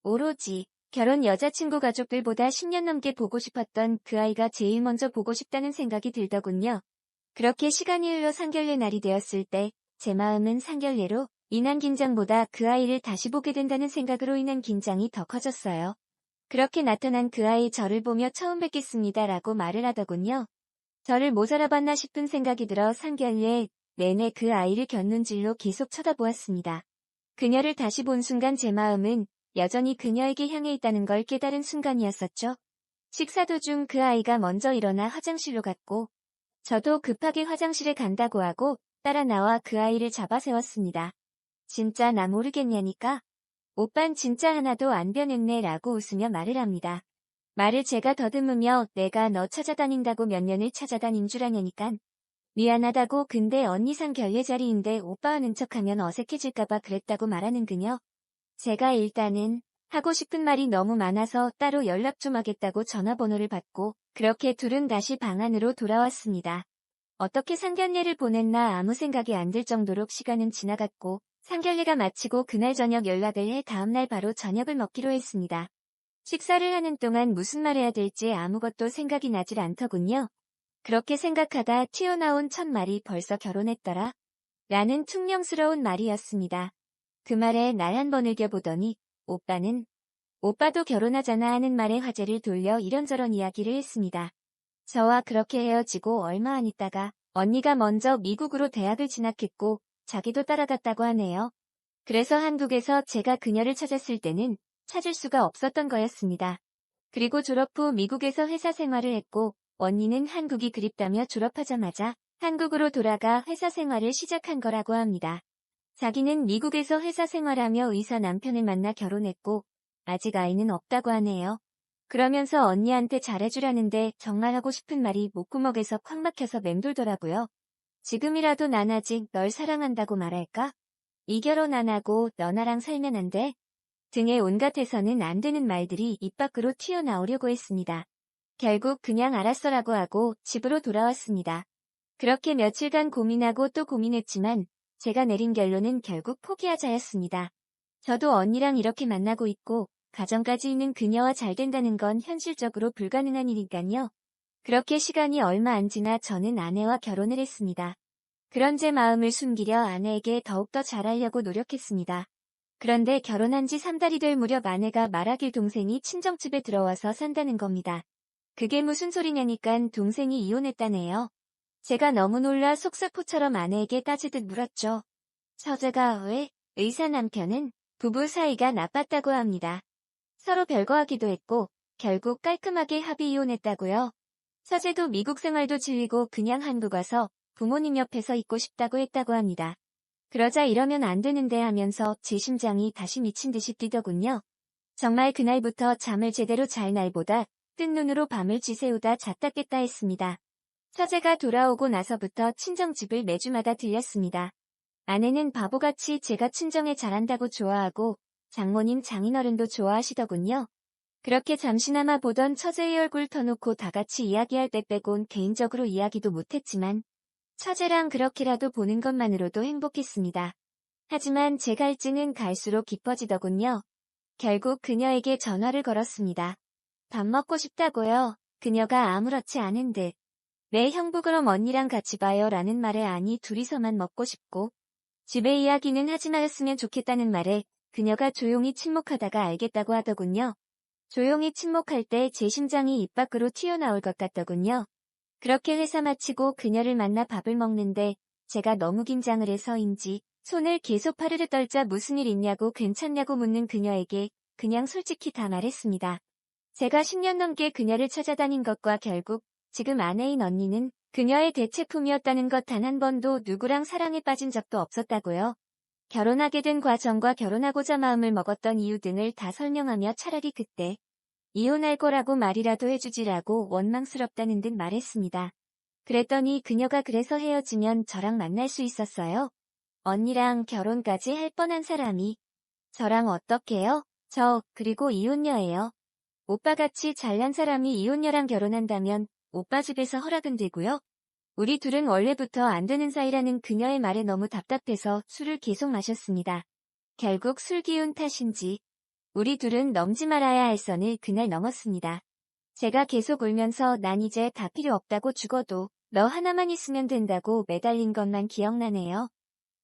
오로지 결혼 여자친구 가족들보다 10년 넘게 보고 싶었던 그 아이가 제일 먼저 보고 싶다는 생각이 들더군요. 그렇게 시간이 흘러 상견례 날이 되었을 때 제 마음은 상견례로 인한 긴장보다 그 아이를 다시 보게 된다는 생각으로 인한 긴장이 더 커졌어요. 그렇게 나타난 그 아이 저를 보며 처음 뵙겠습니다라고 말을 하더군요. 저를 못 알아봤나 싶은 생각이 들어 상견례 내내 그 아이를 곁눈질로 계속 쳐다보았습니다. 그녀를 다시 본 순간 제 마음은 여전히 그녀에게 향해 있다는 걸 깨달은 순간이었었죠. 식사 도중 그 아이가 먼저 일어나 화장실로 갔고 저도 급하게 화장실에 간다고 하고 따라 나와 그 아이를 잡아 세웠습니다. 진짜 나 모르겠냐니까? 오빤 진짜 하나도 안 변했네 라고 웃으며 말을 합니다. 말을 제가 더듬으며 내가 너 찾아다닌다고 몇 년을 찾아다닌 줄 아냐니깐. 미안하다고 근데 언니 상견례 자리인데 오빠 하는 척하면 어색해질까봐 그랬다고 말하는 그녀. 제가 일단은 하고 싶은 말이 너무 많아서 따로 연락 좀 하겠다고 전화번호를 받고 그렇게 둘은 다시 방 안으로 돌아왔습니다. 어떻게 상견례를 보냈나 아무 생각이 안 들 정도로 시간은 지나갔고 상견례가 마치고 그날 저녁 연락을 해 다음날 바로 저녁을 먹기로 했습니다. 식사를 하는 동안 무슨 말 해야 될지 아무것도 생각이 나질 않더군요. 그렇게 생각하다 튀어나온 첫 말이 벌써 결혼했더라? 라는 퉁명스러운 말이었습니다. 그 말에 날 한번 흘겨보더니 오빠도 결혼하잖아 하는 말에 화제를 돌려 이런저런 이야기를 했습니다. 저와 그렇게 헤어지고 얼마 안 있다가 언니가 먼저 미국으로 대학을 진학했고 자기도 따라갔다고 하네요. 그래서 한국에서 제가 그녀를 찾았을 때는 찾을 수가 없었던 거였습니다. 그리고 졸업 후 미국에서 회사 생활을 했고 언니는 한국이 그립다며 졸업하자마자 한국으로 돌아가 회사 생활을 시작한 거라고 합니다. 자기는 미국에서 회사 생활하며 의사 남편을 만나 결혼했고 아직 아이는 없다고 하네요. 그러면서 언니한테 잘해주라는데 정말 하고 싶은 말이 목구멍에서 콱 막혀서 맴돌더라고요. 지금이라도 난 아직 널 사랑한다고 말할까? 이 결혼 안 하고 너 나랑 살면 안 돼? 등의 온갖 해서는 안 되는 말들이 입 밖으로 튀어나오려고 했습니다. 결국 그냥 알았어라고 하고 집으로 돌아왔습니다. 그렇게 며칠간 고민하고 또 고민했지만 제가 내린 결론은 결국 포기하자였습니다. 저도 언니랑 이렇게 만나고 있고 가정까지 있는 그녀와 잘 된다는 건 현실적으로 불가능한 일이니까요. 그렇게 시간이 얼마 안 지나 저는 아내와 결혼을 했습니다. 그런 제 마음을 숨기려 아내에게 더욱더 잘하려고 노력했습니다. 그런데 결혼한 지 3달이 될 무렵 아내가 말하길 동생이 친정집에 들어와서 산다는 겁니다. 그게 무슨 소리냐니깐 동생이 이혼했다네요. 제가 너무 놀라 속사포처럼 아내에게 따지듯 물었죠. 처제가 왜? 의사 남편은 부부 사이가 나빴다고 합니다. 서로 별거하기도 했고 결국 깔끔하게 합의 이혼했다고요. 처제도 미국 생활도 질리고 그냥 한국 와서 부모님 옆에서 있고 싶다고 했다고 합니다. 그러자 이러면 안 되는데 하면서 제 심장이 다시 미친 듯이 뛰더군요. 정말 그날부터 잠을 제대로 잘 날보다 뜬 눈으로 밤을 지새우다 잤다 깼다 했습니다. 처제가 돌아오고 나서부터 친정집을 매주마다 들렸습니다. 아내는 바보같이 제가 친정에 잘한다고 좋아하고 장모님 장인어른도 좋아하시더군요. 그렇게 잠시나마 보던 처제의 얼굴 터놓고 다같이 이야기할 때 빼곤 개인적으로 이야기도 못했지만 처제랑 그렇게라도 보는 것만으로도 행복했습니다. 하지만 제 갈증은 갈수록 깊어지더군요. 결국 그녀에게 전화를 걸었습니다. 밥 먹고 싶다고요. 그녀가 아무렇지 않은 듯. 네 형부 그럼 언니랑 같이 봐요 라는 말에 아니 둘이서만 먹고 싶고 집에 이야기는 하지 말았으면 좋겠다는 말에 그녀가 조용히 침묵하다가 알겠다고 하더군요. 조용히 침묵할 때 제 심장이 입 밖으로 튀어나올 것 같더군요. 그렇게 회사 마치고 그녀를 만나 밥을 먹는데 제가 너무 긴장을 해서인지 손을 계속 파르르 떨자 무슨 일 있냐고 괜찮냐고 묻는 그녀에게 그냥 솔직히 다 말했습니다. 제가 10년 넘게 그녀를 찾아다닌 것과 결국 지금 아내인 언니는 그녀의 대체품이었다는 것 단 한 번도 누구랑 사랑에 빠진 적도 없었다고요. 결혼하게 된 과정과 결혼하고자 마음을 먹었던 이유 등을 다 설명하며 차라리 그때 이혼할 거라고 말이라도 해주지라고 원망스럽다는 듯 말했습니다. 그랬더니 그녀가 그래서 헤어지면 저랑 만날 수 있었어요. 언니랑 결혼까지 할 뻔한 사람이 저랑 어떡해요? 저 그리고 이혼녀예요. 오빠같이 잘난 사람이 이혼녀랑 결혼한다면 오빠 집에서 허락은 되고요. 우리 둘은 원래부터 안 되는 사이라는 그녀의 말에 너무 답답해서 술을 계속 마셨습니다. 결국 술 기운 탓인지 우리 둘은 넘지 말아야 할 선을 그날 넘었습니다. 제가 계속 울면서 난 이제 다 필요 없다고 죽어도 너 하나만 있으면 된다고 매달린 것만 기억나네요.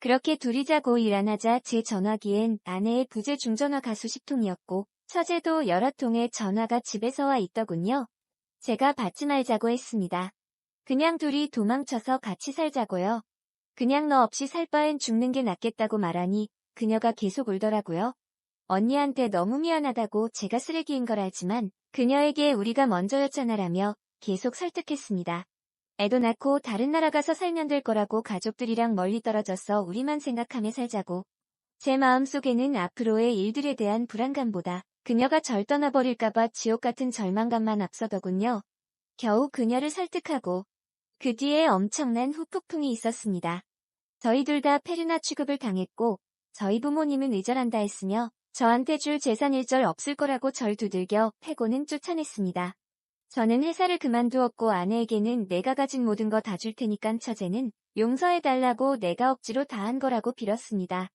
그렇게 둘이 자고 일 안 하자 제 전화기엔 아내의 부재 중전화 가수십 통이었고 처제도 여러 통의 전화가 집에서 와 있더군요. 제가 받지 말자고 했습니다. 그냥 둘이 도망쳐서 같이 살자고요. 그냥 너 없이 살 바엔 죽는 게 낫겠다고 말하니 그녀가 계속 울더라고요. 언니한테 너무 미안하다고 제가 쓰레기인 걸 알지만 그녀에게 우리가 먼저였잖아라며 계속 설득했습니다. 애도 낳고 다른 나라 가서 살면 될 거라고 가족들이랑 멀리 떨어져서 우리만 생각하며 살자고. 제 마음속에는 앞으로의 일들에 대한 불안감보다 그녀가 절 떠나버릴까봐 지옥 같은 절망감만 앞서더군요. 겨우 그녀를 설득하고 그 뒤에 엄청난 후폭풍이 있었습니다. 저희 둘 다 페르나 취급을 당했고 저희 부모님은 의절한다 했으며 저한테 줄 재산 일절 없을 거라고 절 두들겨 패고는 쫓아냈습니다. 저는 회사를 그만두었고 아내에게는 내가 가진 모든 거 다 줄 테니깐 처제는 용서해달라고 내가 억지로 다 한 거라고 빌었습니다.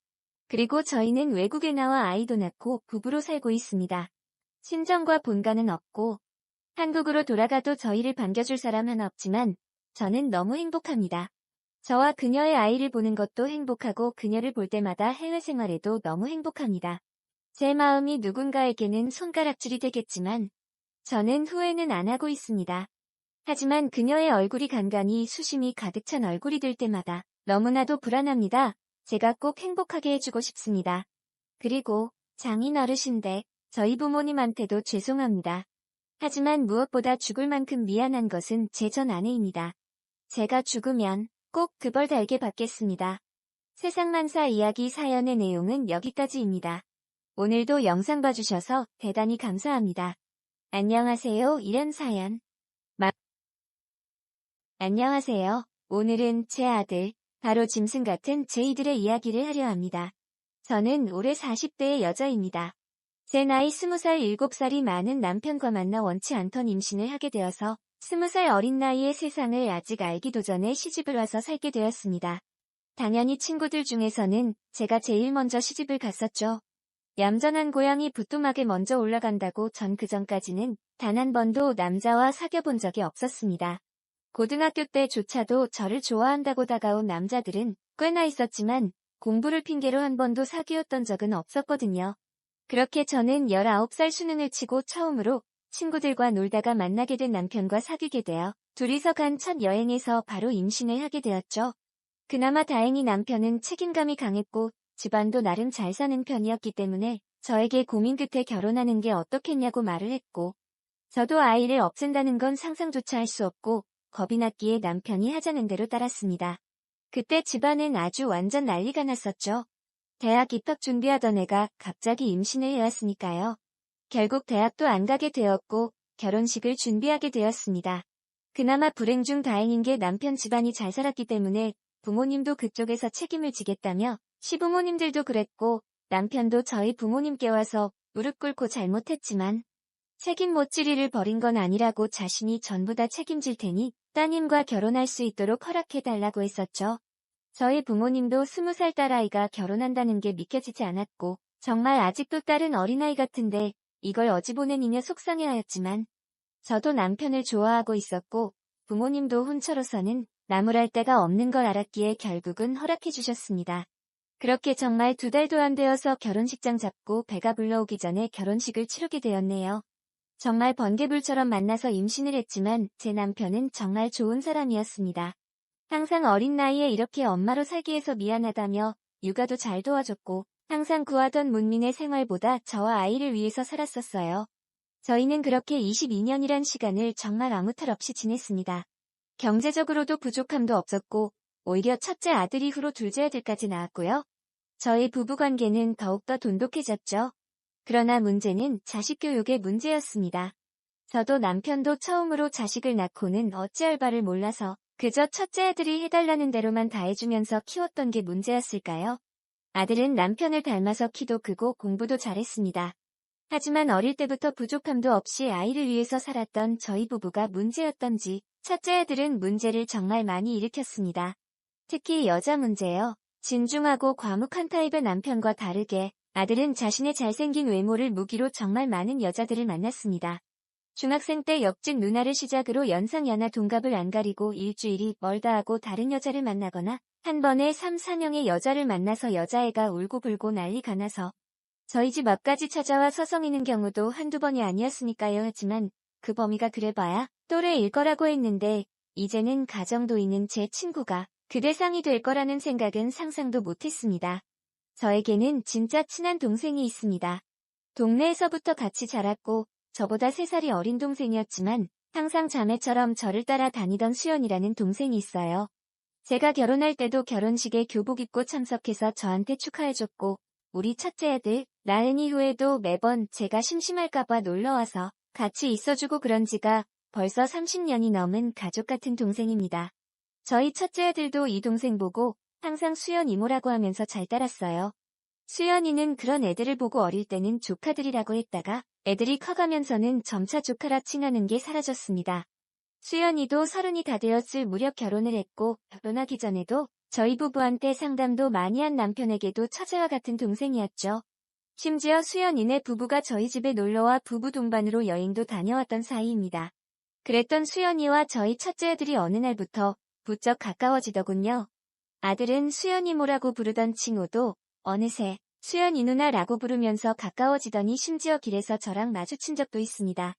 그리고 저희는 외국에 나와 아이도 낳고 부부로 살고 있습니다. 친정과 본가는 없고 한국으로 돌아가도 저희를 반겨줄 사람 하나 없지만 저는 너무 행복합니다. 저와 그녀의 아이를 보는 것도 행복하고 그녀를 볼 때마다 해외 생활에도 너무 행복합니다. 제 마음이 누군가에게는 손가락질이 되겠지만 저는 후회는 안 하고 있습니다. 하지만 그녀의 얼굴이 간간히 수심이 가득 찬 얼굴이 될 때마다 너무나도 불안합니다. 제가 꼭 행복하게 해주고 싶습니다. 그리고 장인 어르신데 저희 부모님한테도 죄송합니다. 하지만 무엇보다 죽을 만큼 미안한 것은 제 전 아내입니다. 제가 죽으면 꼭 그 벌 달게 받겠습니다. 세상만사 이야기 사연의 내용은 여기까지입니다. 오늘도 영상 봐주셔서 대단히 감사합니다. 안녕하세요. 이런 사연. 안녕하세요. 오늘은 제 아들, 바로 짐승 같은 제이들의 이야기를 하려 합니다. 저는 올해 40대의 여자입니다. 제 나이 20살 7살이 많은 남편과 만나 원치 않던 임신을 하게 되어서 20살 어린 나이에 세상을 아직 알기도 전에 시집을 와서 살게 되었습니다. 당연히 친구들 중에서는 제가 제일 먼저 시집을 갔었죠. 얌전한 고양이 부뚜막에 먼저 올라간다고 전 그전까지는 단 한 번도 남자와 사귀어본 적이 없었습니다. 고등학교 때조차도 저를 좋아한다고 다가온 남자들은 꽤나 있었지만 공부를 핑계로 한 번도 사귀었던 적은 없었거든요. 그렇게 저는 19살 수능을 치고 처음으로 친구들과 놀다가 만나게 된 남편과 사귀게 되어 둘이서 간 첫 여행에서 바로 임신을 하게 되었죠. 그나마 다행히 남편은 책임감이 강했고 집안도 나름 잘 사는 편이었기 때문에 저에게 고민 끝에 결혼하는 게 어떻겠냐고 말을 했고 저도 아이를 없앤다는 건 상상조차 할 수 없고 겁이 났기에 남편이 하자는 대로 따랐습니다. 그때 집안은 아주 완전 난리가 났었죠. 대학 입학 준비하던 애가 갑자기 임신을 해왔으니까요. 결국 대학도 안 가게 되었고 결혼식을 준비하게 되었습니다. 그나마 불행 중 다행인 게 남편 집안이 잘 살았기 때문에 부모님도 그쪽에서 책임을 지겠다며 시부모님들도 그랬고 남편도 저희 부모님께 와서 무릎 꿇고 잘못했지만 책임 못 지리를 버린 건 아니라고 자신이 전부 다 책임질 테니 따님과 결혼할 수 있도록 허락해달라고 했었죠. 저희 부모님도 20살 딸아이가 결혼한다는 게 믿겨지지 않았고 정말 아직도 딸은 어린아이 같은데 이걸 어찌 보내니며 속상해하였지만 저도 남편을 좋아하고 있었고 부모님도 혼처로서는 나무랄 데가 없는 걸 알았기에 결국은 허락해 주셨습니다. 그렇게 정말 2달도 안 되어서 결혼식장 잡고 배가 불러오기 전에 결혼식을 치르게 되었네요. 정말 번개불처럼 만나서 임신을 했지만 제 남편은 정말 좋은 사람이었습니다. 항상 어린 나이에 이렇게 엄마로 살게 해서 미안하다며 육아도 잘 도와줬고 항상 구하던 문민의 생활보다 저와 아이를 위해서 살았었어요. 저희는 그렇게 22년이란 시간을 정말 아무 탈 없이 지냈습니다. 경제적으로도 부족함도 없었고 오히려 첫째 아들 이후로 둘째 아들까지 낳았고요. 저희 부부관계는 더욱더 돈독해졌죠. 그러나 문제는 자식 교육의 문제였습니다. 저도 남편도 처음으로 자식을 낳고는 어찌할 바를 몰라서 그저 첫째 아들이 해달라는 대로만 다 해주면서 키웠던 게 문제였을까요? 아들은 남편을 닮아서 키도 크고 공부도 잘했습니다. 하지만 어릴 때부터 부족함도 없이 아이를 위해서 살았던 저희 부부가 문제였던지 첫째 아들은 문제를 정말 많이 일으켰습니다. 특히 여자 문제요. 진중하고 과묵한 타입의 남편과 다르게 아들은 자신의 잘생긴 외모를 무기로 정말 많은 여자들을 만났습니다. 중학생 때 옆집 누나를 시작으로 연상 연하 동갑을 안 가리고 일주일이 멀다 하고 다른 여자를 만나거나 한 번에 3, 4명의 여자를 만나서 여자애가 울고불고 난리가 나서 저희 집 앞까지 찾아와 서성이는 경우도 한두 번이 아니었으니까요. 하지만 그 범위가 그래봐야 또래일 거라고 했는데 이제는 가정도 있는 제 친구가 그 대상이 될 거라는 생각은 상상도 못했습니다. 저에게는 진짜 친한 동생이 있습니다. 동네에서부터 같이 자랐고 저보다 3살이 어린 동생이었지만 항상 자매처럼 저를 따라 다니던 수연이라는 동생이 있어요. 제가 결혼할 때도 결혼식에 교복 입고 참석해서 저한테 축하해줬고 우리 첫째 애들 낳은 이후에도 매번 제가 심심할까봐 놀러와서 같이 있어주고 그런 지가 벌써 30년이 넘은 가족 같은 동생입니다. 저희 첫째 애들도 이 동생 보고 항상 수연 이모라고 하면서 잘 따랐어요. 수연이는 그런 애들을 보고 어릴 때는 조카들이라고 했다가 애들이 커가면서는 점차 조카라 칭하는 게 사라졌습니다. 수연이도 30이 다 되었을 무렵 결혼을 했고 결혼하기 전에도 저희 부부한테 상담도 많이 한 남편에게도 처제와 같은 동생이었죠. 심지어 수연이네 부부가 저희 집에 놀러와 부부 동반으로 여행도 다녀왔던 사이입니다. 그랬던 수연이와 저희 첫째 아들이 어느 날부터 부쩍 가까워지더군요. 아들은 수연이모라고 부르던 칭호도 어느새 수연이 누나라고 부르면서 가까워지더니 심지어 길에서 저랑 마주친 적도 있습니다.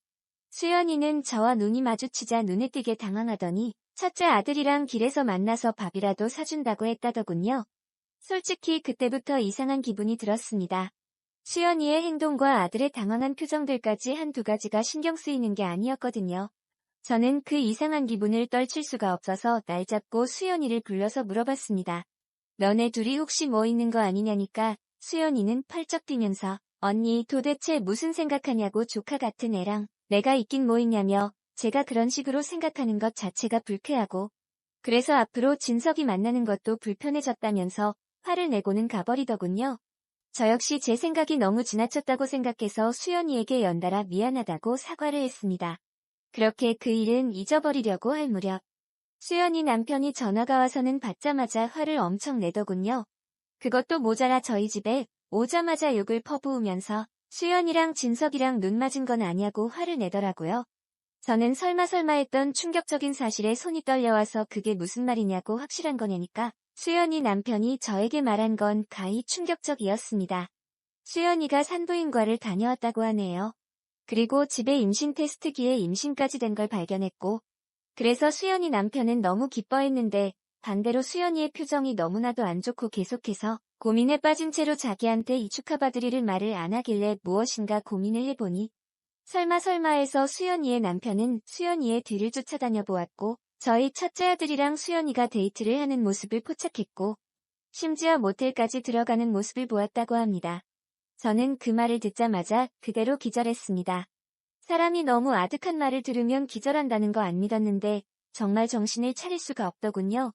수연이는 저와 눈이 마주치자 눈에 띄게 당황하더니 첫째 아들이랑 길에서 만나서 밥이라도 사준다고 했다더군요. 솔직히 그때부터 이상한 기분이 들었습니다. 수연이의 행동과 아들의 당황한 표정들까지 한두 가지가 신경 쓰이는 게 아니었거든요. 저는 그 이상한 기분을 떨칠 수가 없어서 날 잡고 수연이를 불러서 물어봤습니다. 너네 둘이 혹시 뭐 있는 거 아니냐니까 수연이는 펄쩍 뛰면서 언니 도대체 무슨 생각하냐고 조카 같은 애랑 내가 있긴 뭐 있냐며 제가 그런 식으로 생각하는 것 자체가 불쾌하고 그래서 앞으로 진석이 만나는 것도 불편해졌다면서 화를 내고는 가버리더군요. 저 역시 제 생각이 너무 지나쳤다고 생각해서 수연이에게 연달아 미안하다고 사과를 했습니다. 그렇게 그 일은 잊어버리려고 할 무렵 수연이 남편이 전화가 와서는 받자마자 화를 엄청 내더군요. 그것도 모자라 저희 집에 오자마자 욕을 퍼부으면서 수연이랑 진석이랑 눈 맞은 건 아냐고 화를 내더라고요. 저는 설마 했던 충격적인 사실에 손이 떨려와서 그게 무슨 말이냐고 확실한 거냐니까 수연이 남편이 저에게 말한 건 가히 충격적이었습니다. 수연이가 산부인과를 다녀왔다고 하네요. 그리고 집에 임신 테스트기에 임신까지 된 걸 발견했고 그래서 수연이 남편은 너무 기뻐했는데 반대로 수연이의 표정이 너무나도 안 좋고 계속해서 고민에 빠진 채로 자기한테 이 축하받으리를 말을 안 하길래 무엇인가 고민을 해보니 설마 해서 수연이의 남편은 수연이의 뒤를 쫓아다녀 보았고 저희 첫째 아들이랑 수연이가 데이트를 하는 모습을 포착했고 심지어 모텔까지 들어가는 모습을 보았다고 합니다. 저는 그 말을 듣자마자 그대로 기절했습니다. 사람이 너무 아득한 말을 들으면 기절한다는 거 안 믿었는데 정말 정신을 차릴 수가 없더군요.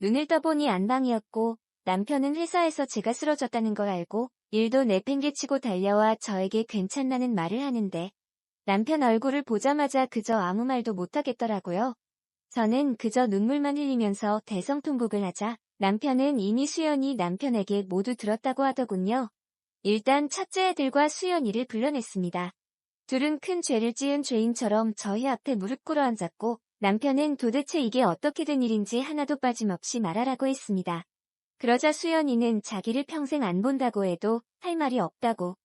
눈을 떠보니 안방이었고 남편은 회사에서 제가 쓰러졌다는 걸 알고 일도 내팽개치고 달려와 저에게 괜찮다는 말을 하는데 남편 얼굴을 보자마자 그저 아무 말도 못하겠더라고요. 저는 그저 눈물만 흘리면서 대성통곡을 하자 남편은 이미 수연이 남편에게 모두 들었다고 하더군요. 일단 첫째 아들과 수연이를 불러냈습니다. 둘은 큰 죄를 지은 죄인처럼 저희 앞에 무릎 꿇어 앉았고 남편은 도대체 이게 어떻게 된 일인지 하나도 빠짐없이 말하라고 했습니다. 그러자 수연이는 자기를 평생 안 본다고 해도 할 말이 없다고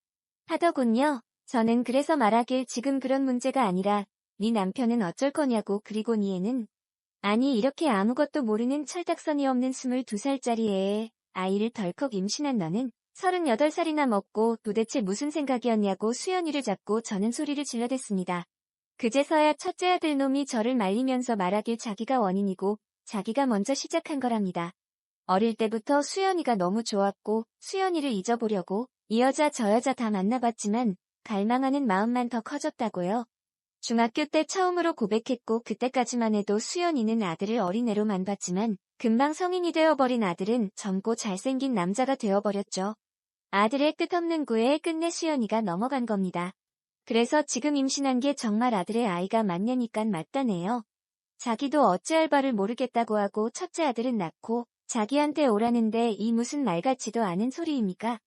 하더군요. 저는 그래서 말하길 지금 그런 문제가 아니라 네 남편은 어쩔 거냐고 그리고 네 애는 아니 이렇게 아무것도 모르는 철딱서니 없는 22살짜리 애에 아이를 덜컥 임신한 너는 38살이나 먹고 도대체 무슨 생각이었냐고 수연이를 잡고 저는 소리를 질러댔습니다. 그제서야 첫째 아들 놈이 저를 말리면서 말하길 자기가 원인이고 자기가 먼저 시작한 거랍니다. 어릴 때부터 수연이가 너무 좋았고 수연이를 잊어보려고 이 여자 저 여자 다 만나봤지만 갈망하는 마음만 더 커졌다고요. 중학교 때 처음으로 고백했고 그때까지만 해도 수연이는 아들을 어린애로만 봤지만 금방 성인이 되어버린 아들은 젊고 잘생긴 남자가 되어버렸죠. 아들의 끝없는 구애에 끝내 수연이가 넘어간 겁니다. 그래서 지금 임신한 게 정말 아들의 아이가 맞냐니깐 맞다네요. 자기도 어찌할 바를 모르겠다고 하고 첫째 아들은 낳고 자기한테 오라는데 이 무슨 말 같지도 않은 소리입니까?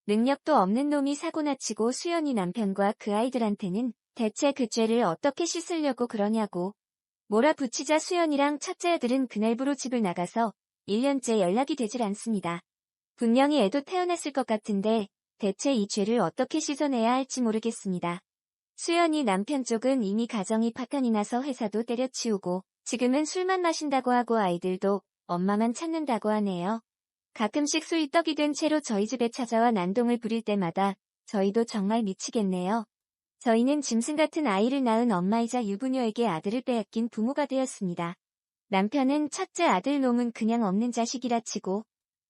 능력도 없는 놈이 사고나 치고 수연이 남편과 그 아이들한테는 대체 그 죄를 어떻게 씻으려고 그러냐고. 몰아붙이자 수연이랑 첫째 아들은 그날부로 집을 나가서 1년째 연락이 되질 않습니다. 분명히 애도 태어났을 것 같은데 대체 이 죄를 어떻게 씻어내야 할지 모르겠습니다. 수연이 남편 쪽은 이미 가정이 파탄이 나서 회사도 때려치우고 지금은 술만 마신다고 하고 아이들도 엄마만 찾는다고 하네요. 가끔씩 술이 떡이 된 채로 저희 집에 찾아와 난동을 부릴 때마다 저희도 정말 미치겠네요. 저희는 짐승 같은 아이를 낳은 엄마이자 유부녀에게 아들을 빼앗긴 부모가 되었습니다. 남편은 첫째 아들 놈은 그냥 없는 자식이라 치고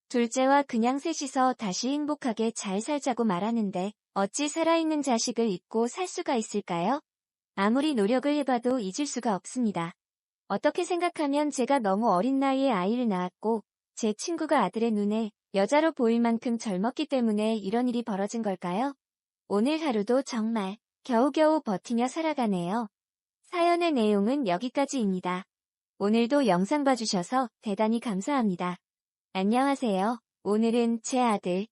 둘째와 그냥 셋이서 다시 행복하게 잘 살자고 말하는데 어찌 살아있는 자식을 잊고 살 수가 있을까요? 아무리 노력을 해봐도 잊을 수가 없습니다. 어떻게 생각하면 제가 너무 어린 나이에 아이를 낳았고 제 친구가 아들의 눈에 여자로 보일 만큼 젊었기 때문에 이런 일이 벌어진 걸까요? 오늘 하루도 정말 겨우겨우 버티며 살아가네요. 사연의 내용은 여기까지입니다. 오늘도 영상 봐주셔서 대단히 감사합니다. 안녕하세요. 오늘은 제 아들